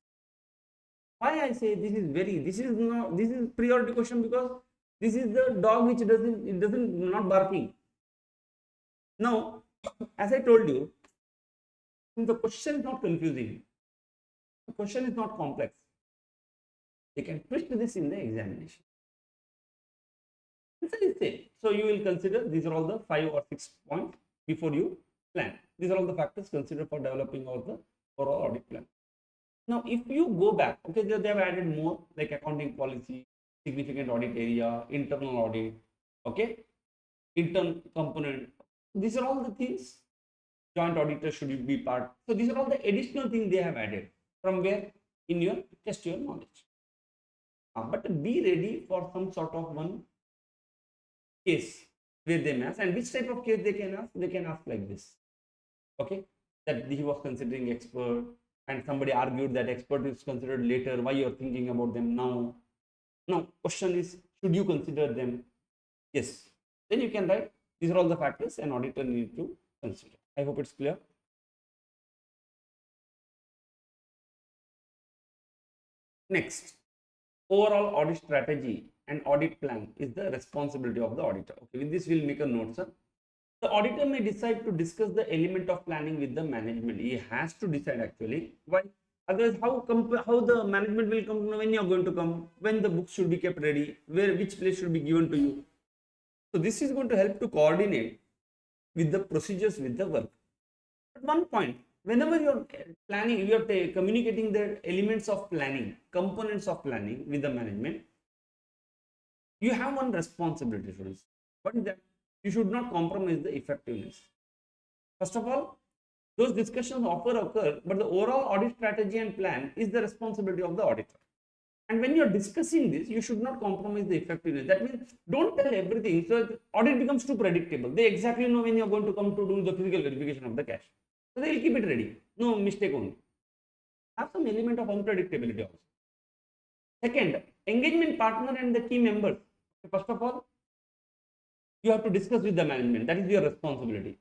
Why I say this is priority question, because this is the dog which doesn't not barking. Now, as I told you, the question is not confusing. The question is not complex. They can twist this in the examination. So you will consider these are all the 5 or 6 points before you plan. These are all the factors considered for developing all the overall audit plan. Now, if you go back, okay, they have added more like accounting policy, significant audit area, internal audit, okay, internal component. These are all the things. Joint auditor should be part. So these are all the additional things they have added. From where? In your test your knowledge. But be ready for some sort of one case where they may ask, and which type of case they can ask? They can ask like this. Okay, that he was considering expert, and somebody argued that expert is considered later. Why you are thinking about them now? Now, question is, should you consider them? Yes. Then you can write, these are all the factors an auditor need to consider. I hope it's clear. Next, overall audit strategy and audit plan is the responsibility of the auditor. Okay, with this we'll make a note, sir. The auditor may decide to discuss the element of planning with the management. He has to decide actually. Why? Otherwise, how the management will come to know when you are going to come, when the books should be kept ready, which place should be given to you. So this is going to help to coordinate with the procedures with the work. At one point, whenever you are planning, you are communicating the elements of planning, components of planning with the management, you have one responsibility for this. What is that? You should not compromise the effectiveness. First of all, those discussions often occur, but the overall audit strategy and plan is the responsibility of the auditor. And when you are discussing this, you should not compromise the effectiveness. That means don't tell everything. So the audit becomes too predictable. They exactly know when you are going to come to do the physical verification of the cash. So they will keep it ready. No mistake only. Have some element of unpredictability also. Second, engagement partner and the key members. First of all, you have to discuss with the management. That is your responsibility.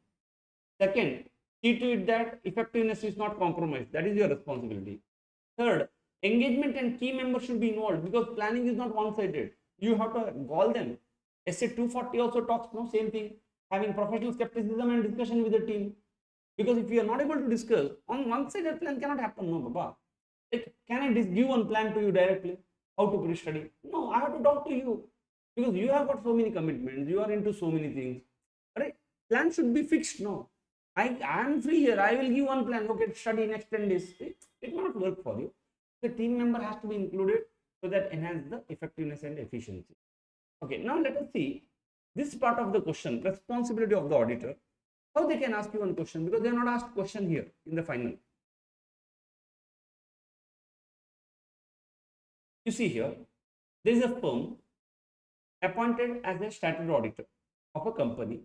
Second, see to it that effectiveness is not compromised. That is your responsibility. Third, engagement and key members should be involved, because planning is not one-sided. You have to involve them. SA 240 also talks, no, same thing. Having professional skepticism and discussion with the team. Because if you are not able to discuss, on one-sided plan cannot happen, no, Baba. Like, can I give one plan to you directly? How to pre-study? No, I have to talk to you. Because you have got so many commitments, you are into so many things. Right? Plan should be fixed. No, I am free here. I will give one plan. Okay, study next 10 days. It will not work for you. The team member has to be included. so that enhance the effectiveness and efficiency. Okay, now let us see this part of the question, responsibility of the auditor, how they can ask you one question, because they are not asked question here in the final. You see here, there is a firm appointed as a statutory auditor of a company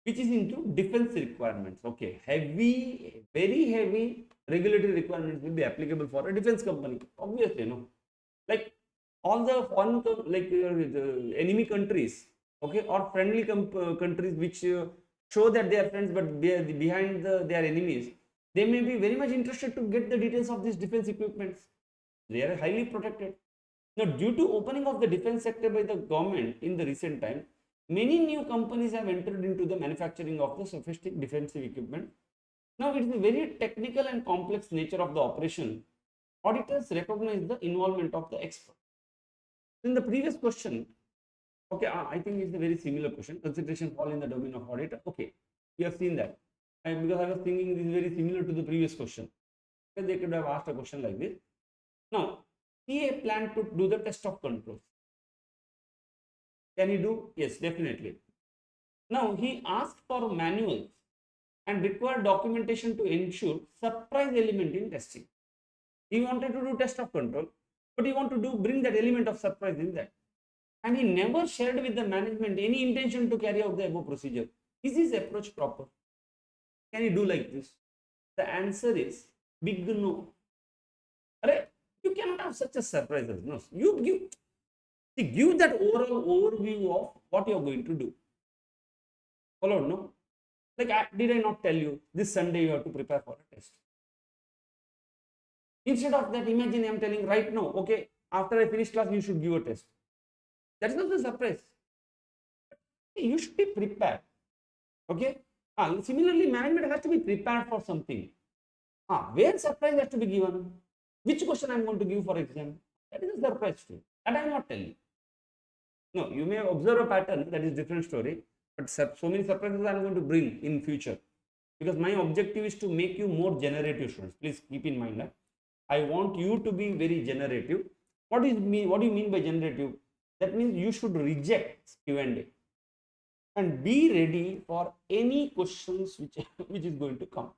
which is into defense requirements. Okay, heavy, very heavy regulatory requirements will be applicable for a defense company. Obviously, no, like all the foreign, like the enemy countries, okay, or friendly countries which show that they are friends, but they are behind they are enemies. They may be very much interested to get the details of these defense equipments. They are highly protected. Now, due to opening of the defense sector by the government in the recent time, many new companies have entered into the manufacturing of the sophisticated defensive equipment. Now, it is the very technical and complex nature of the operation. Auditors recognize the involvement of the expert. In the previous question, okay, I think it's a very similar question. Consideration fall in the domain of auditor. Okay, we have seen that. And because I was thinking this is very similar to the previous question. Okay, they could have asked a question like this. Now, CA plan to do the test of controls. Can he do? Yes, definitely. Now, he asked for manuals and required documentation to ensure surprise element in testing. He wanted to do test of control, but he wanted to bring that element of surprise in that. And he never shared with the management any intention to carry out the above procedure. Is his approach proper? Can he do like this? The answer is big no. Right? You cannot have such a surprises. No, you give that overall overview of what you are going to do. Follow? No? Like, did I not tell you this Sunday you have to prepare for a test? Instead of that, imagine I am telling right now, okay, after I finish class, you should give a test. That is not the surprise. You should be prepared. Okay. Similarly, management has to be prepared for something. Where surprise has to be given? Which question I am going to give for exam? That is a surprise to you. That I am not telling. No, you may observe a pattern, that is different story. But so many surprises I am going to bring in future. Because my objective is to make you more generative students. Please keep in mind that. I want you to be very generative. What do you mean by generative? That means you should reject Q&A and be ready for any questions which is going to come.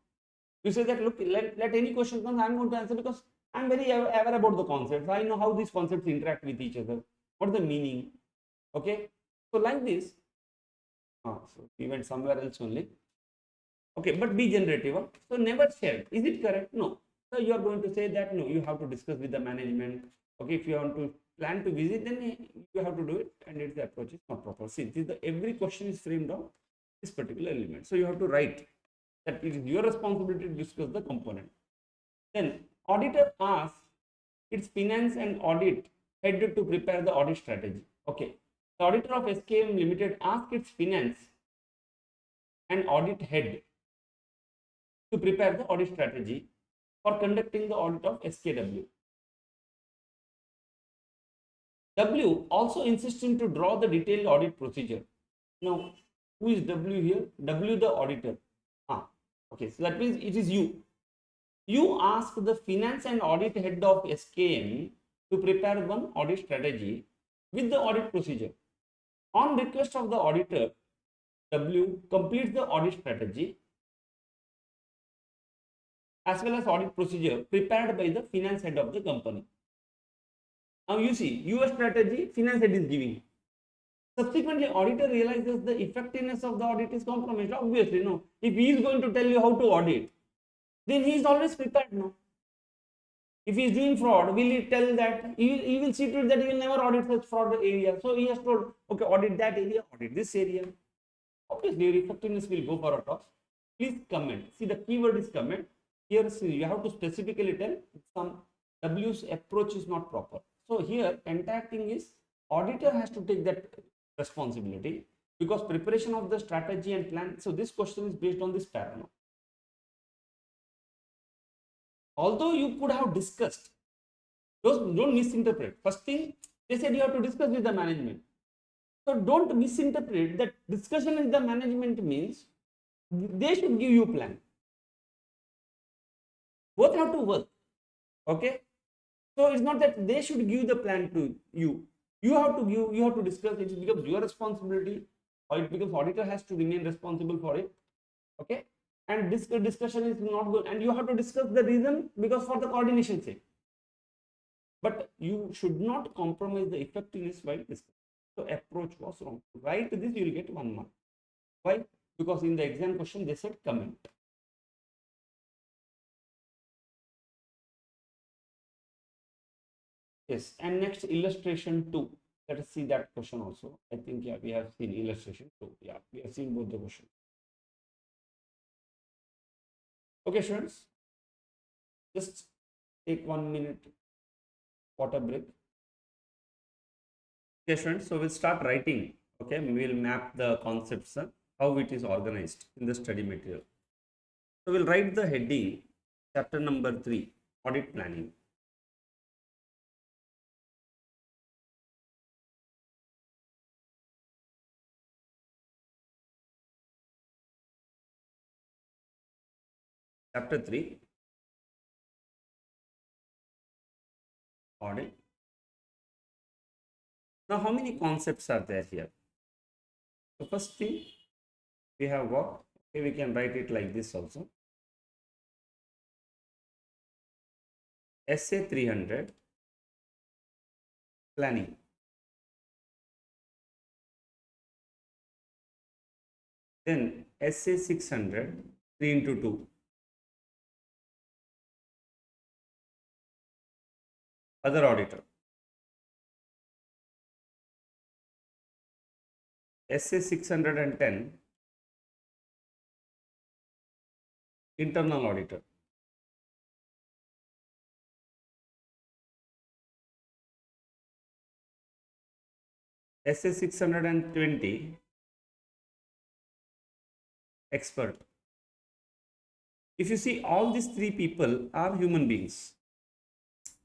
You say that, look, let any question come, I am going to answer because I am very aware about the concepts. I know how these concepts interact with each other. What is the meaning? Okay. So like this. So we went somewhere else only. Okay, but be generative. So never share. Is it correct? No. So you are going to say that no, you have to discuss with the management. Okay, if you want to plan to visit, then you have to do it, and its approach is not proper. See, every question is framed on this particular element. So you have to write that it is your responsibility to discuss the component. Then auditor asks its finance and audit head to prepare the audit strategy. Okay, the auditor of SKM Limited asks its finance and audit head to prepare the audit strategy for conducting the audit of SKW. W also insisting to draw the detailed audit procedure. Now, who is W here? W the auditor. Okay, so that means it is you. You ask the finance and audit head of SKM to prepare one audit strategy with the audit procedure. On request of the auditor, W completes the audit strategy as well as audit procedure prepared by the finance head of the company. Now you see, your strategy, finance head is giving. Subsequently, auditor realizes the effectiveness of the audit is compromised. Obviously, no. If he is going to tell you how to audit, then he is always prepared, no. If he is doing fraud, will he tell that? He will see to it that he will never audit such fraud area. So he has told, okay, audit that area, audit this area. Obviously, your effectiveness will go for a toss. Please comment. See, the keyword is comment. Here, see, you have to specifically tell some W's approach is not proper. So here, entire thing is auditor has to take that responsibility because preparation of the strategy and plan. So this question is based on this pattern. Although you could have discussed, don't misinterpret. First thing, they said you have to discuss with the management. So don't misinterpret that discussion with the management means they should give you plan. Both have to work. Okay. So it's not that they should give the plan to you. You have to give, you have to discuss. It becomes your responsibility, or it becomes auditor has to remain responsible for it. Okay, and this discussion is not good, and you have to discuss the reason because for the coordination sake. But you should not compromise the effectiveness while discussing. So approach was wrong. Write this, you will get 1 mark. Why? Because in the exam question they said comment. Yes, and next illustration 2. Let us see that question also. I think, yeah, we have seen illustration 2. Yeah, we have seen both the questions. Okay, students, just take 1 minute water break. Okay, students, so we'll start writing. Okay, we will map the concepts, how it is organized in the study material. So we'll write the heading, chapter number 3, audit planning. Chapter 3, audit. Now, how many concepts are there here? The first thing we have got, okay, we can write it like this also. SA 300 planning. Then SA 600 3 into 2. Other auditor. SA 610 internal auditor. SA 620 expert. If you see, all these 3 people are human beings.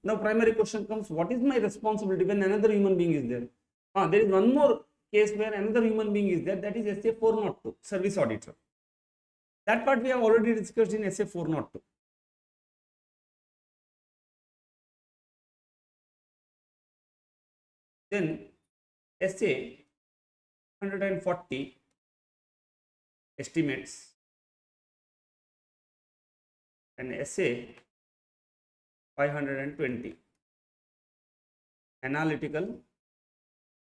Now primary question comes, what is my responsibility when another human being is there? There is one more case where another human being is there, that is SA 402, service auditor. That part we have already discussed in SA 402. Then SA 140 estimates and SA 520 analytical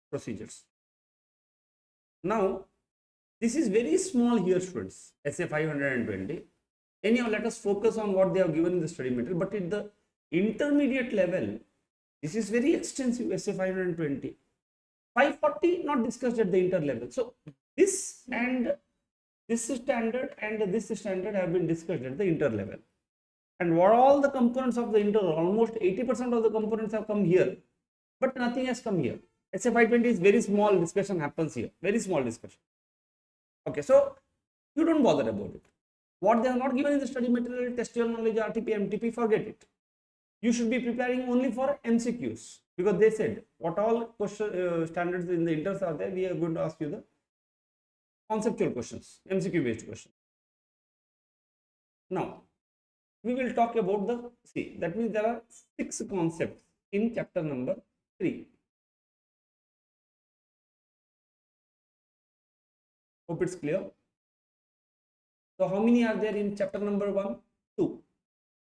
procedures. Now, this is very small here, students, SA 520. Anyhow, let us focus on what they have given in the study material. But at the intermediate level, this is very extensive, SA 520. 540 not discussed at the inter level. So, this and this standard and this standard have been discussed at the inter level. And what all the components of the inter, almost 80% of the components have come here, but nothing has come here. SA 520 is very small discussion happens here, very small discussion. Okay, so you don't bother about it. What they have not given in the study material, textual knowledge, RTP, MTP, forget it. You should be preparing only for MCQs, because they said what all question standards in the inters are there, we are going to ask you the conceptual questions, MCQ based questions. Now, we will talk about the, see, that means there are 6 concepts in chapter number 3. Hope it's clear. So how many are there in chapter number 1? 2.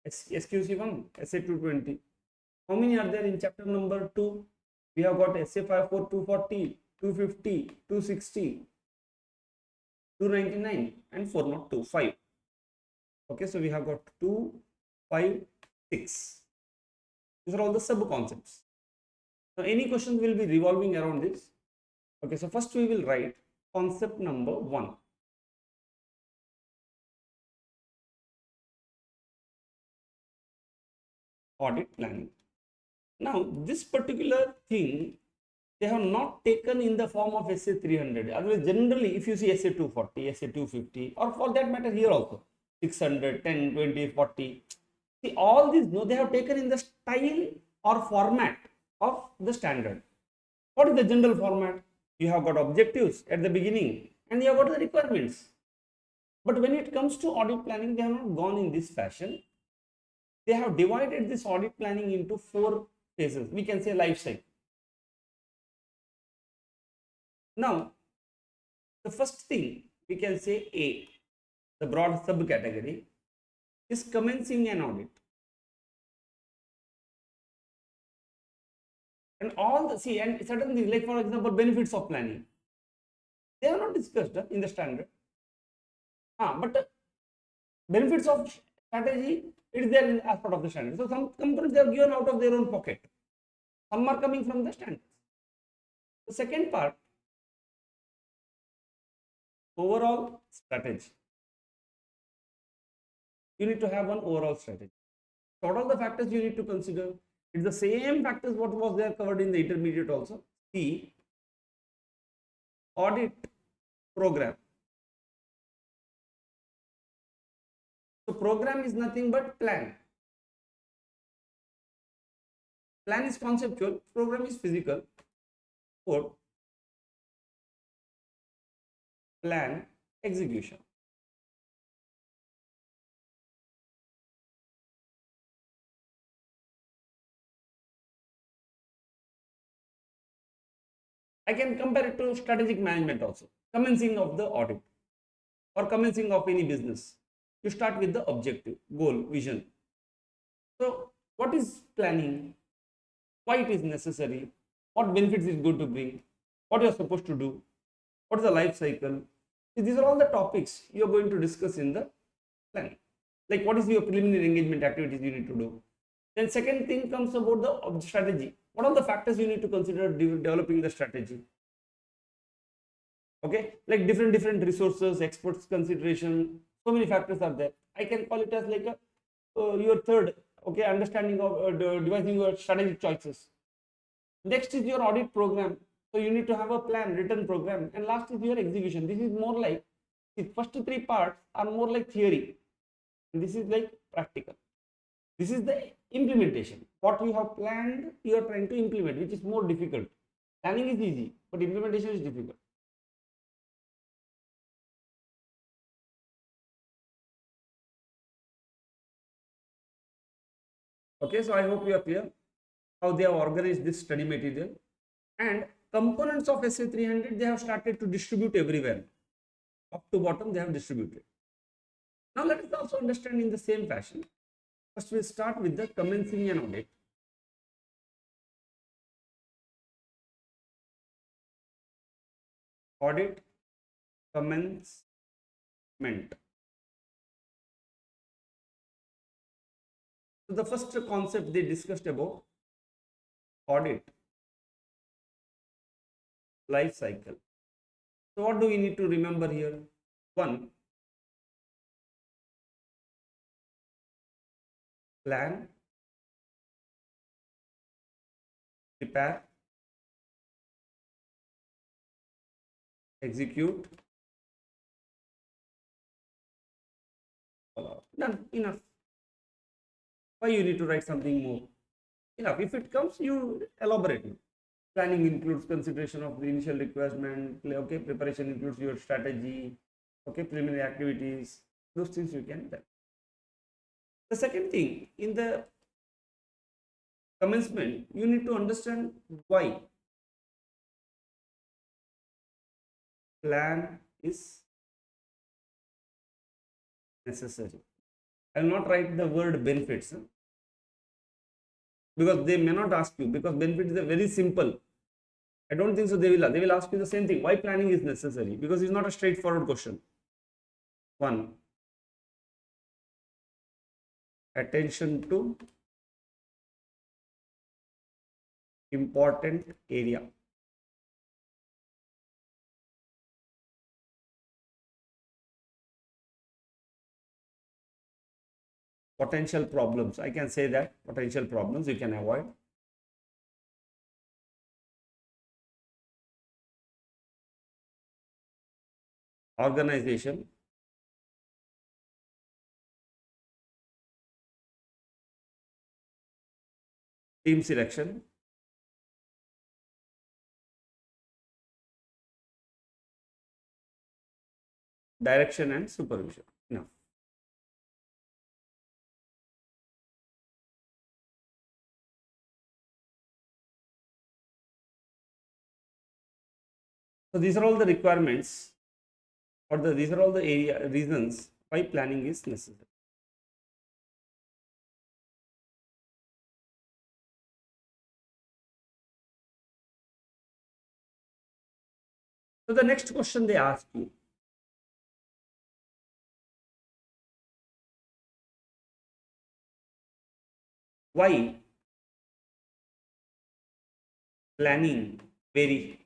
SQC 1, SA 220. How many are there in chapter number 2? We have got SA 54, 240, 250, 260, 299 and 402, 5. Okay, so we have got 2, 5, 6. These are all the sub concepts. Now any questions will be revolving around this. Okay, so first we will write concept number 1. Audit planning. Now this particular thing they have not taken in the form of SA 300. Otherwise, generally if you see SA 240, SA 250, or for that matter here also 600, 10, 20, 40. See, all these, no, they have taken in the style or format of the standard. What is the general format? You have got objectives at the beginning and you have got the requirements. But when it comes to audit planning, they have not gone in this fashion. They have divided this audit planning into 4 phases. We can say life cycle. Now, the first thing we can say A, the broad subcategory, is commencing an audit. And all the, see, and certain things like, for example, benefits of planning, they are not discussed in the standard. But benefits of strategy, it is there as part of the standard. So some components they are given out of their own pocket. Some are coming from the standards. The second part, overall strategy. You need to have one overall strategy. So what are the factors you need to consider? It's the same factors what was there covered in the intermediate also. The audit program. So program is nothing but plan. Plan is conceptual, program is physical. Fourth, plan execution. I can compare it to strategic management also. Commencing of the audit or commencing of any business. You start with the objective, goal, vision. So what is planning? Why it is necessary? What benefits is going to bring? What you are supposed to do? What is the life cycle? These are all the topics you are going to discuss in the planning. Like what is your preliminary engagement activities you need to do. Then second thing comes about the strategy. What are the factors you need to consider developing the strategy? Okay, like different resources, experts consideration, so many factors are there. I can call it as like a your third, okay, understanding of devising your strategic choices. Next is your audit program. So you need to have a plan, written program, and last is your execution. This is more like the first three parts are more like theory, and this is like practical. This is the implementation. What you have planned, you are trying to implement, which is more difficult. Planning is easy, but implementation is difficult. Okay, so I hope you are clear how they have organized this study material, and components of SA 300 they have started to distribute everywhere. Up to bottom they have distributed. Now let us also understand in the same fashion. First we start with the commencing an audit. Audit commencement. So the first concept they discussed about audit life cycle. So what do we need to remember here? One, plan, prepare, execute, follow. Done, enough. Why you need to write something more? Enough. If it comes, you elaborate it. Planning includes consideration of the initial requirement. Okay, preparation includes your strategy. Okay, preliminary activities. Those things you can do. The second thing in the commencement, you need to understand why plan is necessary. I will not write the word benefits because they may not ask you, because benefits is very simple. I don't think so. They will ask you the same thing. Why planning is necessary? Because it's not a straightforward question. One, attention to important area. Potential problems. I can say that potential problems you can avoid. Organization. Team selection. Direction and supervision. Enough. So these are all the requirements, or these are all the reasons why planning is necessary. So the next question they ask you, why planning vary?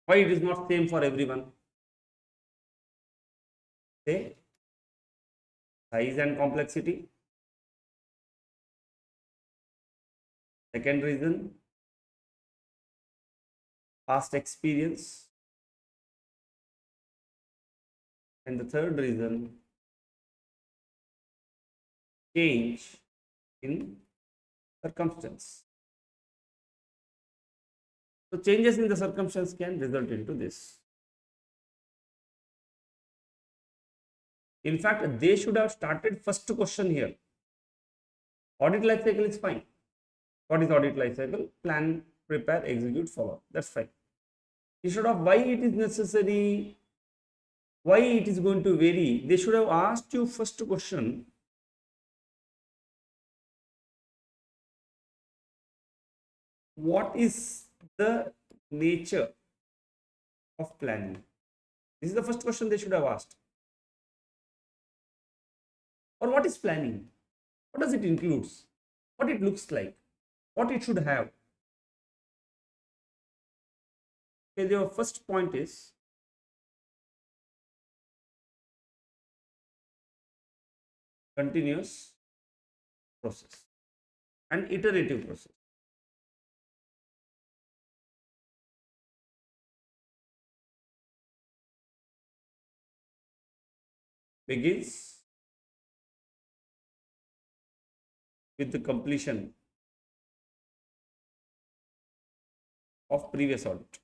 Why it is not same for everyone? Say size and complexity. Second reason, past experience. And the third reason, change in circumstance. So changes in the circumstance can result into this. In fact, they should have started first question here. Audit life cycle is fine. What is audit life cycle? Plan, prepare, execute, follow. That's fine. Instead of why it is necessary, why it is going to vary, they should have asked you first question. What is the nature of planning? This is the first question they should have asked. Or what is planning? What does it include? What it looks like? What it should have? Okay, the first point is continuous process and iterative process. Begins with the completion of previous audit.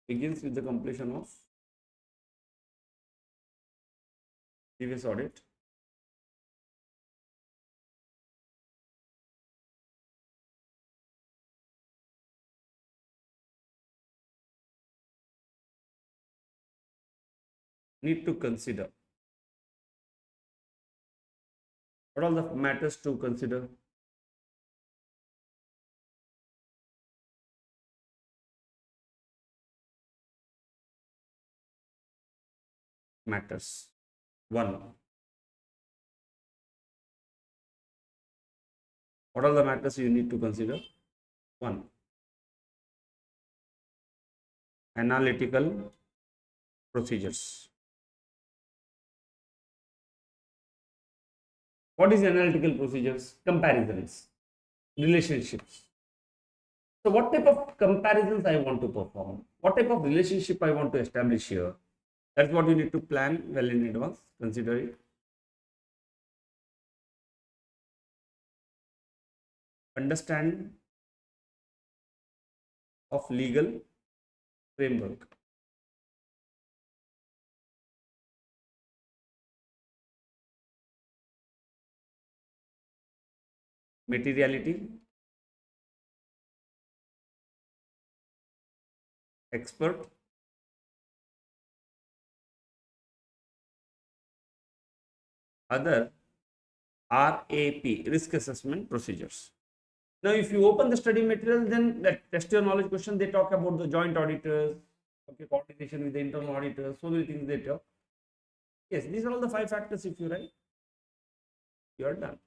Begins with the completion of previous audit. Need to consider. What are the matters to consider? Matters. One. What are the matters you need to consider? One. Analytical procedures. What is analytical procedures? Comparisons, relationships. So what type of comparisons I want to perform? What type of relationship I want to establish here? That's what you need to plan well in advance. Consider it. Understand of legal framework. Materiality. Expert. Other RAP, risk assessment procedures. Now, if you open the study material, then that test your knowledge question, they talk about the joint auditors, okay, coordination with the internal auditors, so many things they talk. Yes, these are all the 5 factors. If you write, you are done.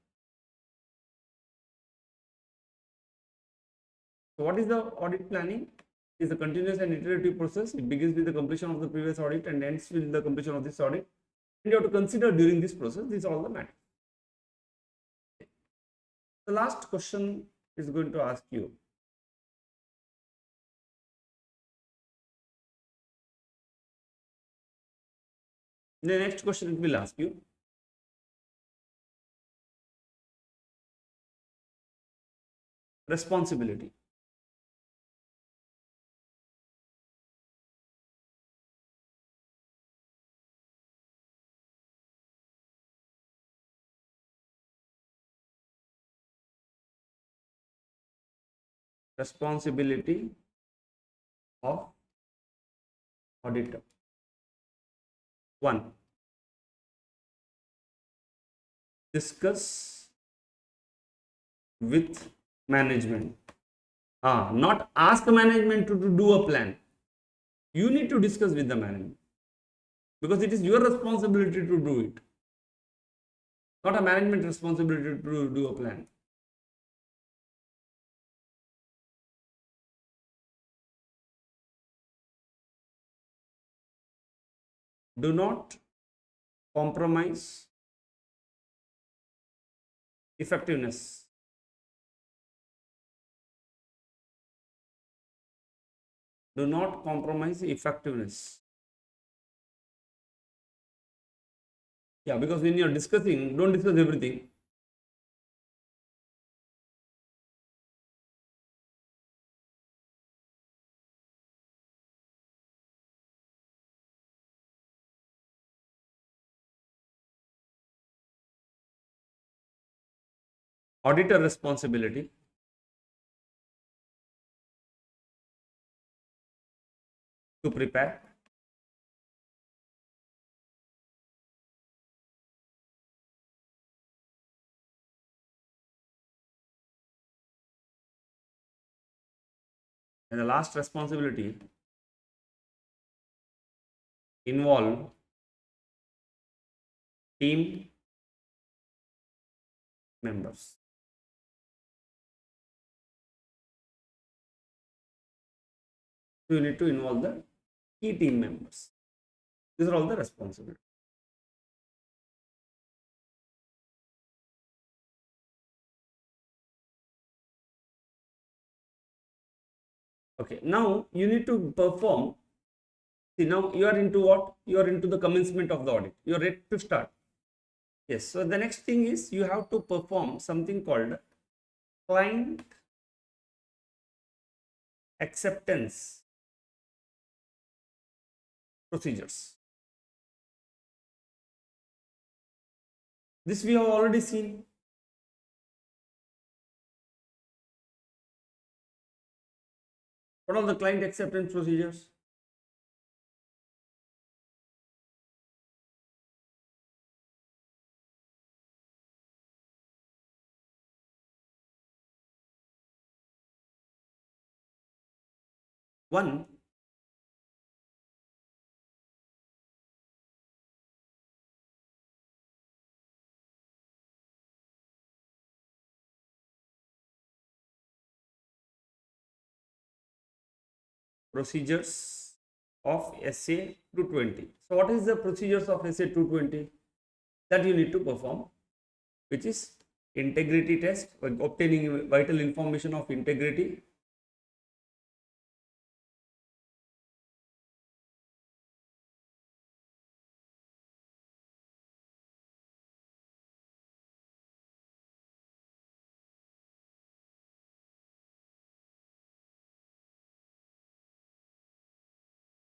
So, what is the audit planning? It is a continuous and iterative process. It begins with the completion of the previous audit and ends with the completion of this audit. And you have to consider during this process, these are all the matters. The last question is going to ask you, the next question it will ask you, responsibility. responsibility of auditor. One, discuss with management. Not ask management to do a plan. You need to discuss with the management because it is your responsibility to do it, not a management responsibility to do a plan. Do not compromise effectiveness. Do not compromise effectiveness. Yeah, because when you are discussing, don't discuss everything. Auditor responsibility to prepare and the last responsibility involve team members. So you need to involve the key team members. These are all the responsibilities. Okay, now you need to perform. See, now you are into what? You are into the commencement of the audit. You are ready to start. Yes, so the next thing is you have to perform something called client acceptance procedures. This we have already seen. What are the client acceptance procedures? One, procedures of SA 220. So what is the procedures of SA 220 that you need to perform, which is integrity test, obtaining vital information of integrity,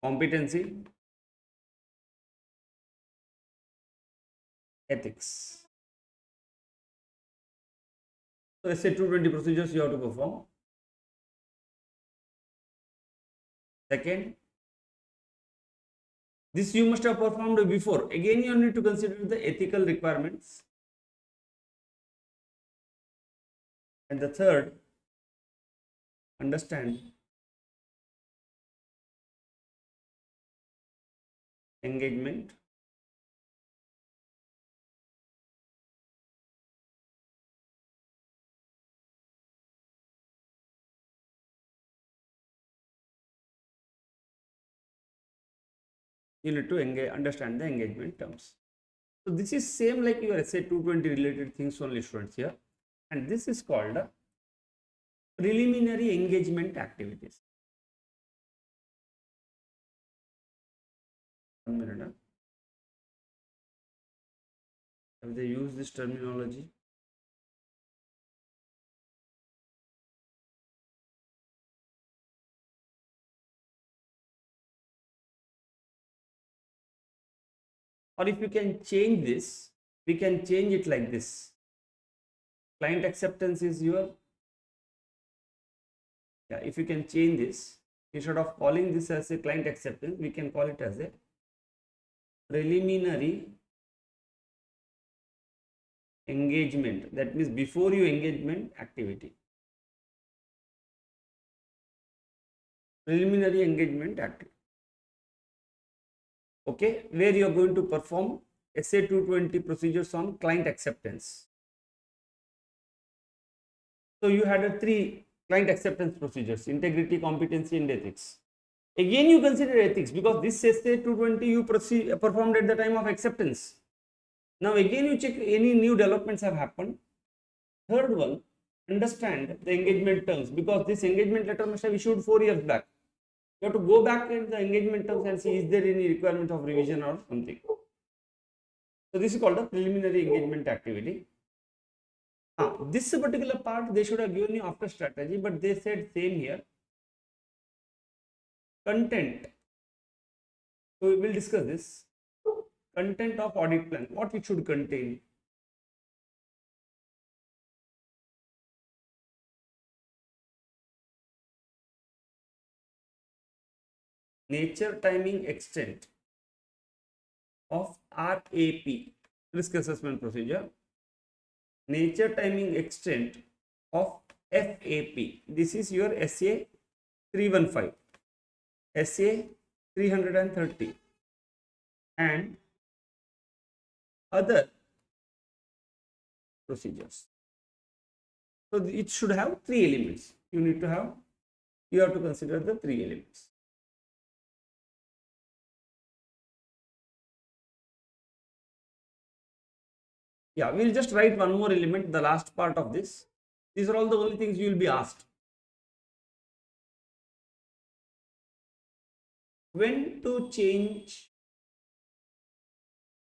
competency, ethics. So SA 220 procedures you have to perform. Second, this you must have performed before. Again, you need to consider the ethical requirements. And the third, understand engagement. You need to engage, understand the engagement terms. So this is same like your SA 220 related things only, students, here. And this is called preliminary engagement activities. 1 minute. Have they used this terminology? Or if you can change this, we can change it like this. Client acceptance is your Yeah, if you can change this, instead of calling this as a client acceptance, we can call it as a preliminary engagement. That means before you engagement activity. Preliminary engagement activity. Okay, where you are going to perform SA 220 procedures on client acceptance. So you had a 3 client acceptance procedures: integrity, competency, and ethics. Again, you consider ethics because this SA 220 you performed at the time of acceptance. Now again you check any new developments have happened. Third one, understand the engagement terms, because this engagement letter must have issued 4 years back. You have to go back in the engagement terms and see is there any requirement of revision or something. So this is called a preliminary engagement activity. This particular part they should have given you after strategy, but they said same here. Content. So we will discuss this. Content of audit plan, what it should contain. Nature, timing, extent of RAP, risk assessment procedure. Nature, timing, extent of FAP. This is your SA 315, SA 330 and other procedures. So it should have 3 elements. You have to consider the 3 elements. Yeah, we'll just write one more element, the last part of this. These are all the only things you will be asked. When to change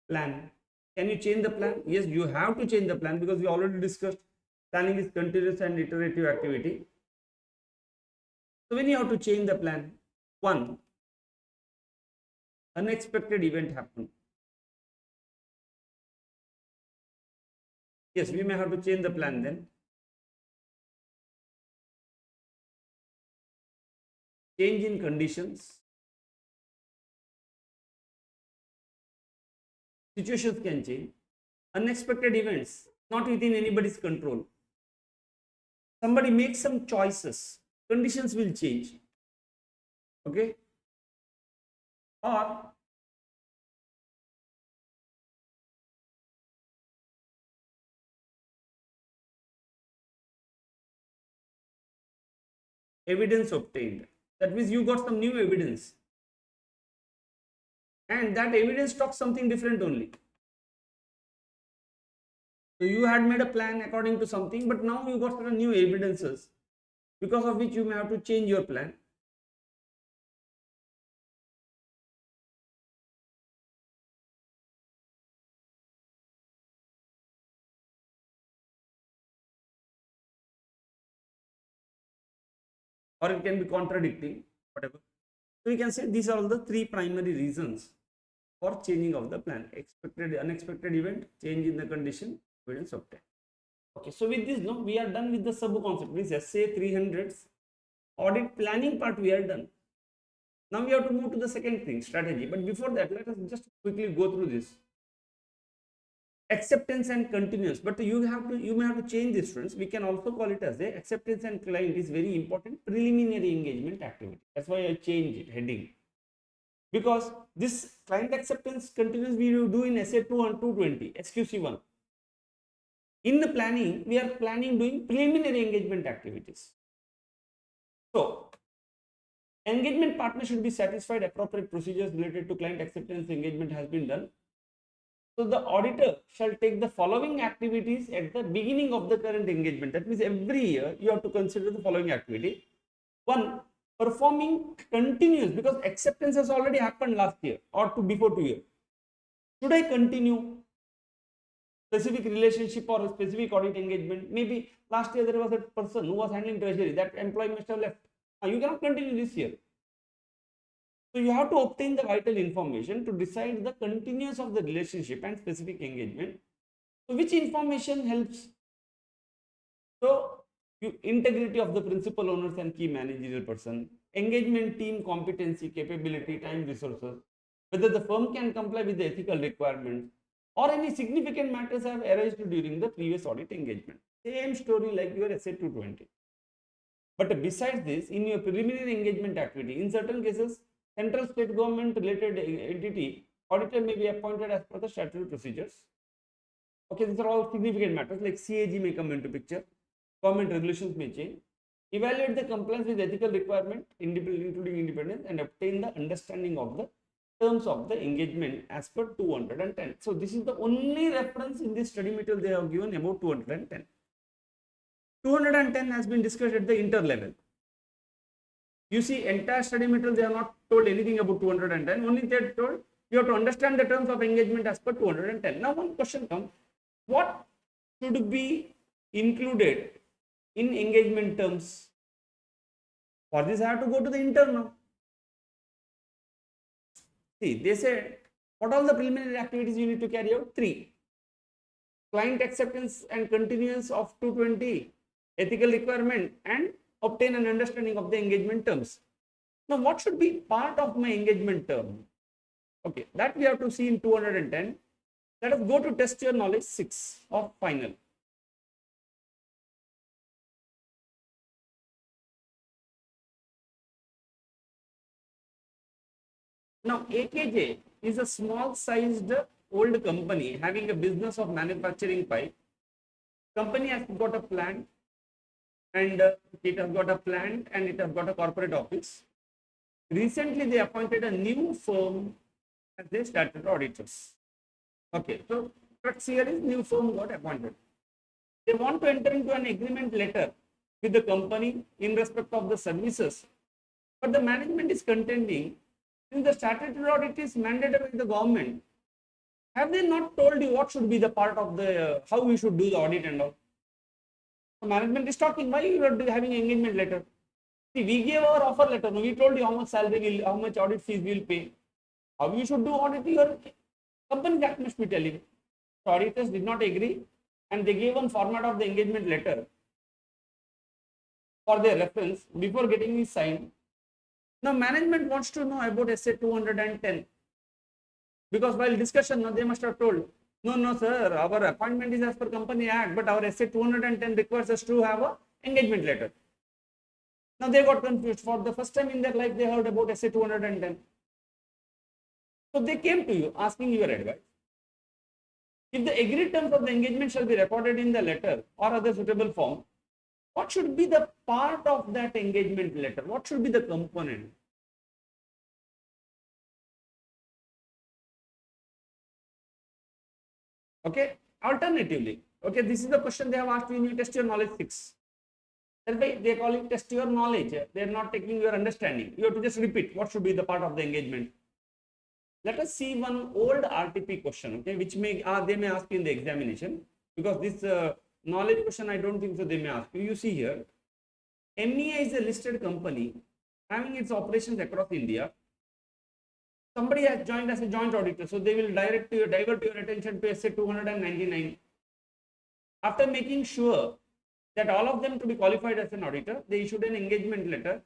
plan? Can you change the plan? Yes, you have to change the plan because we already discussed planning is continuous and iterative activity. So when you have to change the plan, one, unexpected event happened. Yes, we may have to change the plan then. Change in conditions. Situations can change. Unexpected events, not within anybody's control. Somebody makes some choices, conditions will change. Okay? Or evidence obtained. That means you got some new evidence. And that evidence talks something different only. So you had made a plan according to something, but now you got certain new evidences, because of which you may have to change your plan. Or it can be contradicting, whatever. So we can say these are all the 3 primary reasons for changing of the plan: expected, unexpected event, change in the condition, evidence obtained. Okay, so with this, no, we are done with the sub concept. Means SA 300's audit planning part we are done. Now we have to move to the second thing, strategy. But before that, let us just quickly go through this. Acceptance and continuous, but you may have to change this, friends. We can also call it as a acceptance and client is very important preliminary engagement activity. That's why I changed it heading, because this client acceptance continuous we will do in SA 2 and 220 SQC1. In the planning, we are planning doing preliminary engagement activities. So engagement partner should be satisfied, appropriate procedures related to client acceptance engagement has been done. So the auditor shall take the following activities at the beginning of the current engagement. That means every year you have to consider the following activity. One, performing continuous, because acceptance has already happened last year or before 2 years. Should I continue specific relationship or a specific audit engagement? Maybe last year there was a person who was handling treasury, that employee must have left. You cannot continue this year. So you have to obtain the vital information to decide the continuance of the relationship and specific engagement. So which information helps? So integrity of the principal owners and key managerial person, engagement team competency, capability, time, resources, whether the firm can comply with the ethical requirements, or any significant matters have arisen during the previous audit engagement. Same story like your SA 220. But besides this, in your preliminary engagement activity, in certain cases, central state government related entity auditor may be appointed as per the statutory procedures. Okay, these are all significant matters like CAG may come into picture, government regulations may change, evaluate the compliance with ethical requirement, including independence, and obtain the understanding of the terms of the engagement as per 210. So this is the only reference in this study material they have given about 210. 210 has been discussed at the inter level. You see, entire study material, they have not told anything about 210, only they have told you have to understand the terms of engagement as per 210. Now, one question comes, what should be included in engagement terms? For this, I have to go to the inter now. See, they said, what all the preliminary activities you need to carry out? 3. Client acceptance and continuance of 220, ethical requirement, and obtain an understanding of the engagement terms. Now, what should be part of my engagement term? Okay, that we have to see in 210. Let us go to test your knowledge 6 of final. Now, AKJ is a small sized old company having a business of manufacturing pipe. Company has got a plant and it has got a corporate office. Recently, they appointed a new firm as their statutory auditors. Okay, so crux here is new firm got appointed. They want to enter into an agreement letter with the company in respect of the services, but the management is contending, since the statutory audit is mandated by the government, have they not told you what should be the part of the how we should do the audit and all? The management is talking, why you are having engagement letter? See, we gave our offer letter. We told you how much salary will, how much audit fees we will pay. How you should do audit, your company that must be telling. So auditors did not agree, and they gave one format of the engagement letter for their reference before getting it signed. Now management wants to know about SA 210, because while discussion, they must have told, no sir, our appointment is as per company act, but our SA 210 requires us to have a engagement letter. Now they got confused. For the first time in their life, they heard about SA 210. So they came to you asking your advice. If the agreed terms of the engagement shall be recorded in the letter or other suitable form, what should be the part of that engagement letter? What should be the component? Okay, alternatively, okay, this is the question they have asked you in your test your knowledge 6. That's why they call it test your knowledge. They are not taking your understanding. You have to just repeat what should be the part of the engagement. Let us see one old RTP question, okay, which they may ask in the examination, because this knowledge question I don't think so they may ask you. You see here, MEA is a listed company having its operations across India. Somebody has joined as a joint auditor, so they will divert your attention to SA 299. After making sure that all of them to be qualified as an auditor, they issued an engagement letter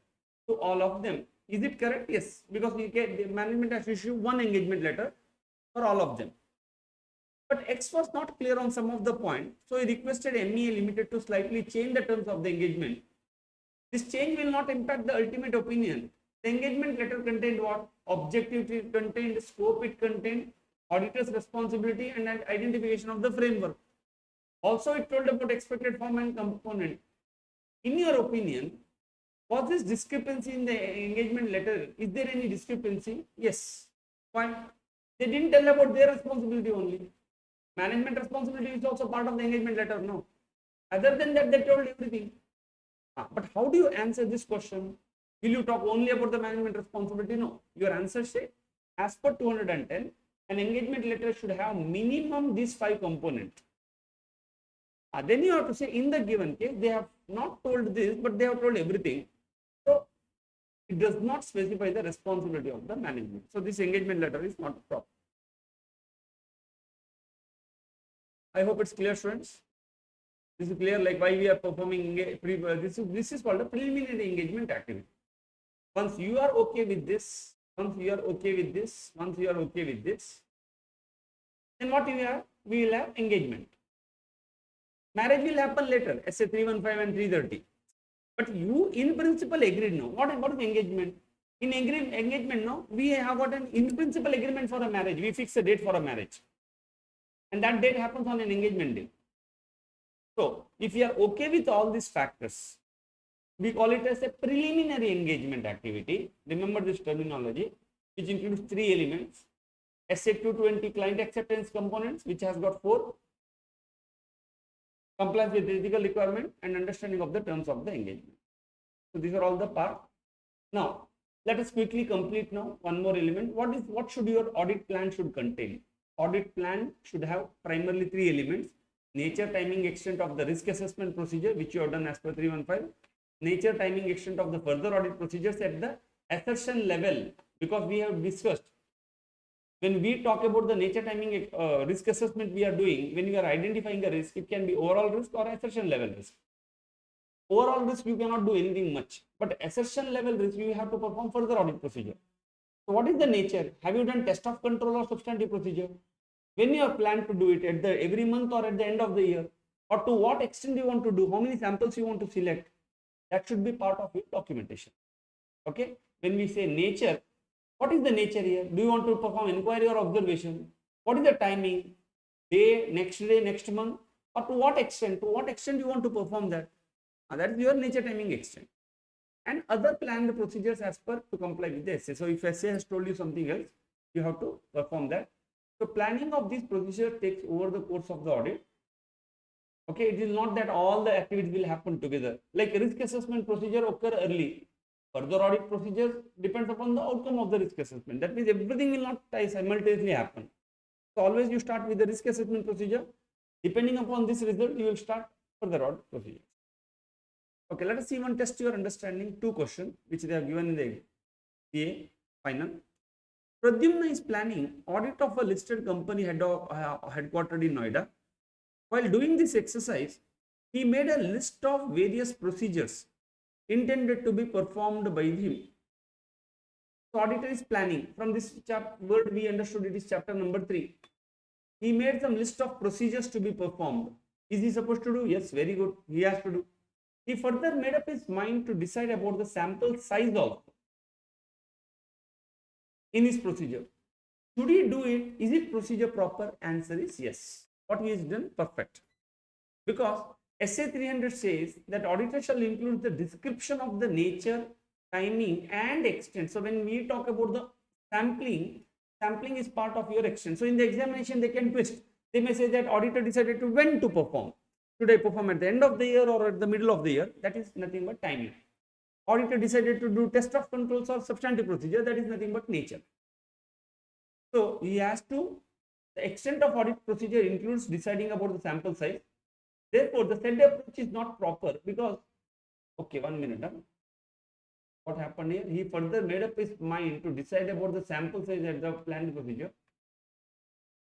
to all of them. Is it correct? Yes, because the management has issued one engagement letter for all of them. But X was not clear on some of the points, so he requested MEA Limited to slightly change the terms of the engagement. This change will not impact the ultimate opinion. The engagement letter contained what? Objective it contained, scope it contained, auditor's responsibility, and an identification of the framework. Also, it told about expected form and component. In your opinion, was this discrepancy in the engagement letter? Is there any discrepancy? Yes. Why? They didn't tell about their responsibility only. Management responsibility is also part of the engagement letter. No. Other than that, they told everything. But how do you answer this question? Will you talk only about the management responsibility? No. Your answer say, as per 210, an engagement letter should have minimum these 5 components. Then you have to say, in the given case, they have not told this, but they have told everything. So it does not specify the responsibility of the management. So this engagement letter is not proper. I hope it's clear, students. This is clear, like why we are performing this is called a preliminary engagement activity. Once you are okay with this, once you are okay with this, once you are okay with this, then what we have? We will have engagement. Marriage will happen later, SA 315 and 330. But you in principle agreed now. What is engagement? In engagement now, we have got an in principle agreement for a marriage. We fix a date for a marriage. And that date happens on an engagement day. So, if you are okay with all these factors, we call it as a preliminary engagement activity. Remember this terminology, which includes 3 elements. SA 220 client acceptance components, which has got 4. Compliance with ethical requirement and understanding of the terms of the engagement. So these are all the part. Now, let us quickly complete now one more element. What should your audit plan should contain? Audit plan should have primarily 3 elements. Nature, timing, extent of the risk assessment procedure, which you have done as per 315. Nature, timing, extent of the further audit procedures at the assertion level, because we have discussed when we talk about the nature, timing, risk assessment we are doing, when we are identifying a risk, it can be overall risk or assertion level risk. Overall risk, you cannot do anything much, but assertion level risk, you have to perform further audit procedure. So what is the nature? Have you done test of control or substantive procedure? When you are planned to do it at the every month or at the end of the year, or to what extent you want to do, how many samples you want to select, that should be part of your documentation. Okay, when we say nature, what is the nature here? Do you want to perform inquiry or observation? What is the timing? Day, next month, or to what extent? To what extent you want to perform that? That is your nature, timing, extent. And other planned procedures as per to comply with the essay. So if essay has told you something else, you have to perform that. So planning of these procedures takes over the course of the audit. Okay, it is not that all the activities will happen together. Like risk assessment procedure occur early. Further audit procedures depends upon the outcome of the risk assessment. That means everything will not simultaneously happen. So always you start with the risk assessment procedure. Depending upon this result, you will start further audit procedure. Okay, let us see one test your understanding. 2 questions which they have given in the PA final. Pradyumna is planning audit of a listed company headquartered in Noida. While doing this exercise, he made a list of various procedures intended to be performed by him. So auditor is planning. From this word we understood it is chapter number 3. He made some list of procedures to be performed. Is he supposed to do? Yes, very good. He has to do. He further made up his mind to decide about the sample size also in his procedure. Should he do it? Is it procedure proper? Answer is yes. What he has done? Perfect. Because SA 300 says that auditor shall include the description of the nature, timing and extent. So when we talk about the sampling is part of your extent. So in the examination they can twist. They may say that auditor decided to when to perform. Should I perform at the end of the year or at the middle of the year? That is nothing but timing. Auditor decided to do test of controls or substantive procedure. That is nothing but nature. So he has to, the extent of audit procedure includes deciding about the sample size. Therefore, the said approach is not proper because, okay, 1 minute. What happened here? He further made up his mind to decide about the sample size at the planned procedure.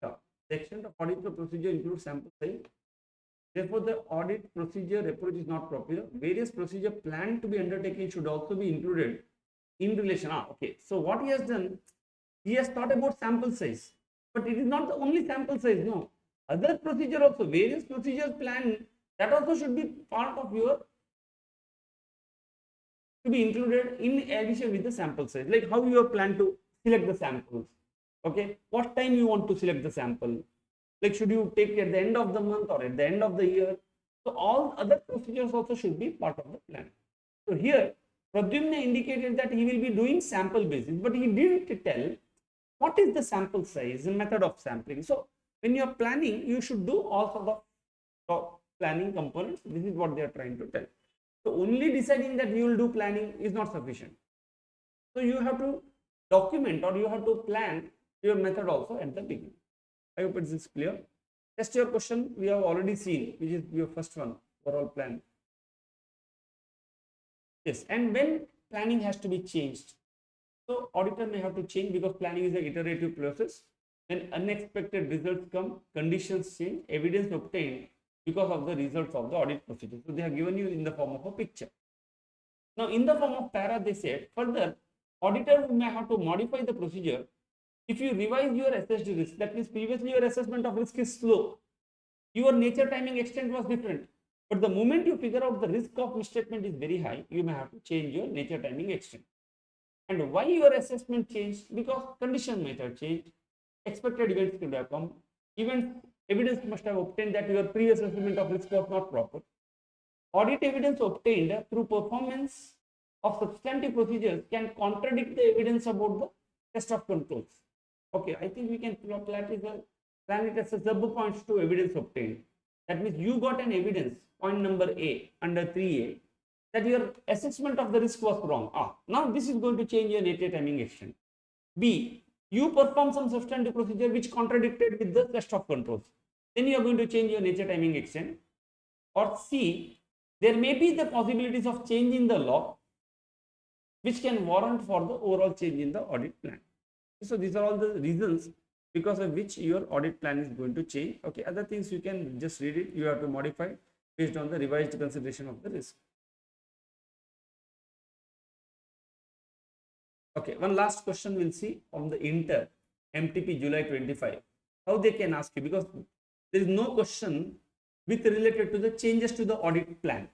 The extent of audit procedure includes sample size. Therefore, the audit procedure approach is not proper. Various procedure planned to be undertaken should also be included in relation. Okay. So what he has done, he has thought about sample size, but it is not the only sample size. No, other procedure also, various procedures planned, that also should be part of your, to be included in addition with the sample size. Like how you are planned to select the samples. Okay, what time you want to select the sample. Like should you take it at the end of the month or at the end of the year? So all other procedures also should be part of the plan. So here Pradyumna indicated that he will be doing sample basis, but he didn't tell what is the sample size and method of sampling. So when you are planning, you should do all sort of planning components. This is what they are trying to tell. So only deciding that you will do planning is not sufficient. So you have to document or you have to plan your method also at the beginning. I hope it is clear. Test your question we have already seen, which is your first one, overall plan. Yes, and when planning has to be changed. So auditor may have to change because planning is an iterative process. When unexpected results come, conditions change, evidence obtained because of the results of the audit procedure. So they have given you in the form of a picture. Now in the form of para, they said further, auditor may have to modify the procedure if you revise your assessed risk. That means previously your assessment of risk is slow. Your nature, timing, extent was different. But the moment you figure out the risk of misstatement is very high, you may have to change your nature, timing, extent. And why your assessment changed? Because condition method changed, expected events could have come, evidence must have obtained that your previous assessment of risk was not proper. Audit evidence obtained through performance of substantive procedures can contradict the evidence about the test of controls. Okay, I think we can plan it as a sub points to evidence obtained. That means you got an evidence, point number A under 3A, that your assessment of the risk was wrong. Now this is going to change your nature, timing, extent. B, you perform some substantive procedure which contradicted with the test of controls. Then you are going to change your nature, timing, extent. Or C, there may be the possibilities of change in the law which can warrant for the overall change in the audit plan. So these are all the reasons because of which your audit plan is going to change. Okay, other things you can just read it. You have to modify based on the revised consideration of the risk. Okay, one last question we'll see on the Inter MTP July 25. How they can ask you, because there is no question with related to the changes to the audit plan.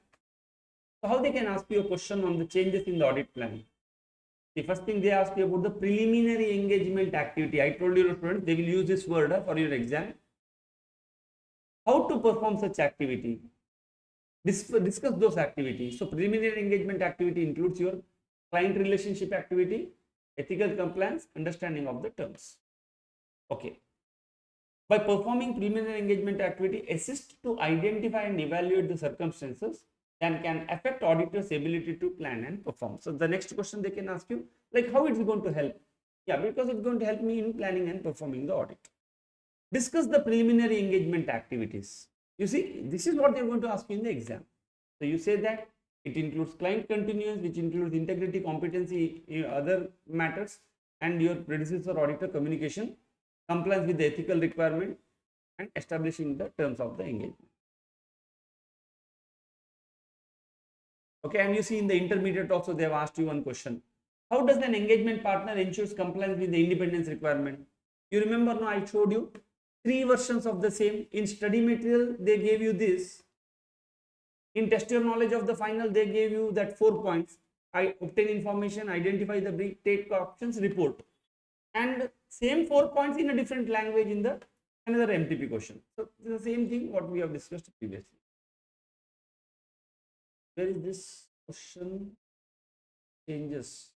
So how they can ask you a question on the changes in the audit plan? The first thing they ask you about the preliminary engagement activity. I told you, students, they will use this word for your exam. How to perform such activity? Discuss those activities. So preliminary engagement activity includes your client relationship activity, ethical compliance, understanding of the terms. Okay. By performing preliminary engagement activity, assist to identify and evaluate the circumstances and can affect auditor's ability to plan and perform. So the next question they can ask you, like how it's going to help? Yeah, because it's going to help me in planning and performing the audit. Discuss the preliminary engagement activities. You see, this is what they're going to ask you in the exam. So you say that it includes client continuance, which includes integrity, competency, other matters, and your predecessor auditor communication, compliance with the ethical requirement, and establishing the terms of the engagement. Okay, and you see in the intermediate also they have asked you one question. How does an engagement partner ensures compliance with the independence requirement? You remember now I showed you 3 versions of the same. In study material they gave you this. In test your knowledge of the final they gave you that 4 points. I obtain information, identify the brief, take options, report. And same 4 points in a different language in the another MTP question. So it's the same thing what we have discussed previously. Where is this question? Changes.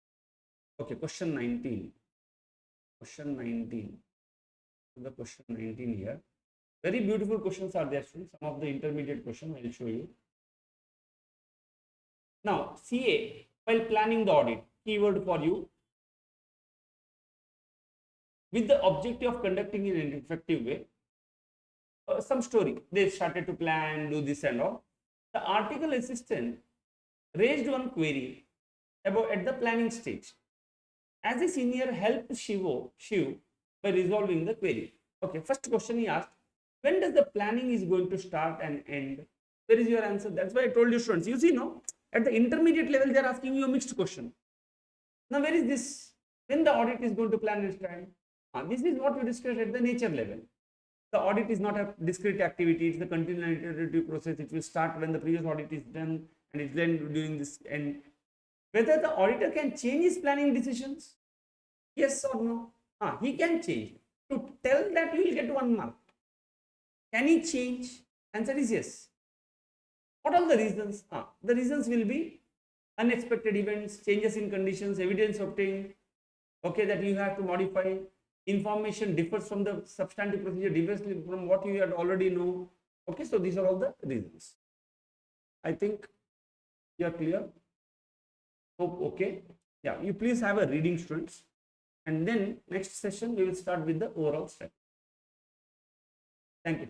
Okay, question 19. Question 19. The question 19 here. Very beautiful questions are there. Some of the intermediate questions I will show you. Now, CA, while planning the audit, keyword for you, with the objective of conducting in an effective way, some story. They started to plan, do this and all. The article assistant raised one query about at the planning stage. As a senior, helped Shiv by resolving the query. Okay, first question he asked, when does the planning is going to start and end? Where is your answer? That's why I told you, students. You see, no, at the intermediate level, they are asking you a mixed question. Now, where is this? When the audit is going to plan and start? This is what we discussed at the nature level. The audit is not a discrete activity, it's the continual iterative process. It will start when the previous audit is done and it's then during this end. Whether the auditor can change his planning decisions? Yes or no? He can change. To tell that you will get 1 mark. Can he change? Answer is yes. What are the reasons? The reasons will be unexpected events, changes in conditions, evidence obtained, okay, that you have to modify. Information differs from the substantive procedure, diversely from what you had already know. Okay, so these are all the reasons. I think you are clear. Hope okay. Yeah, you please have a reading, students, and then next session we will start with the overall step. Thank you.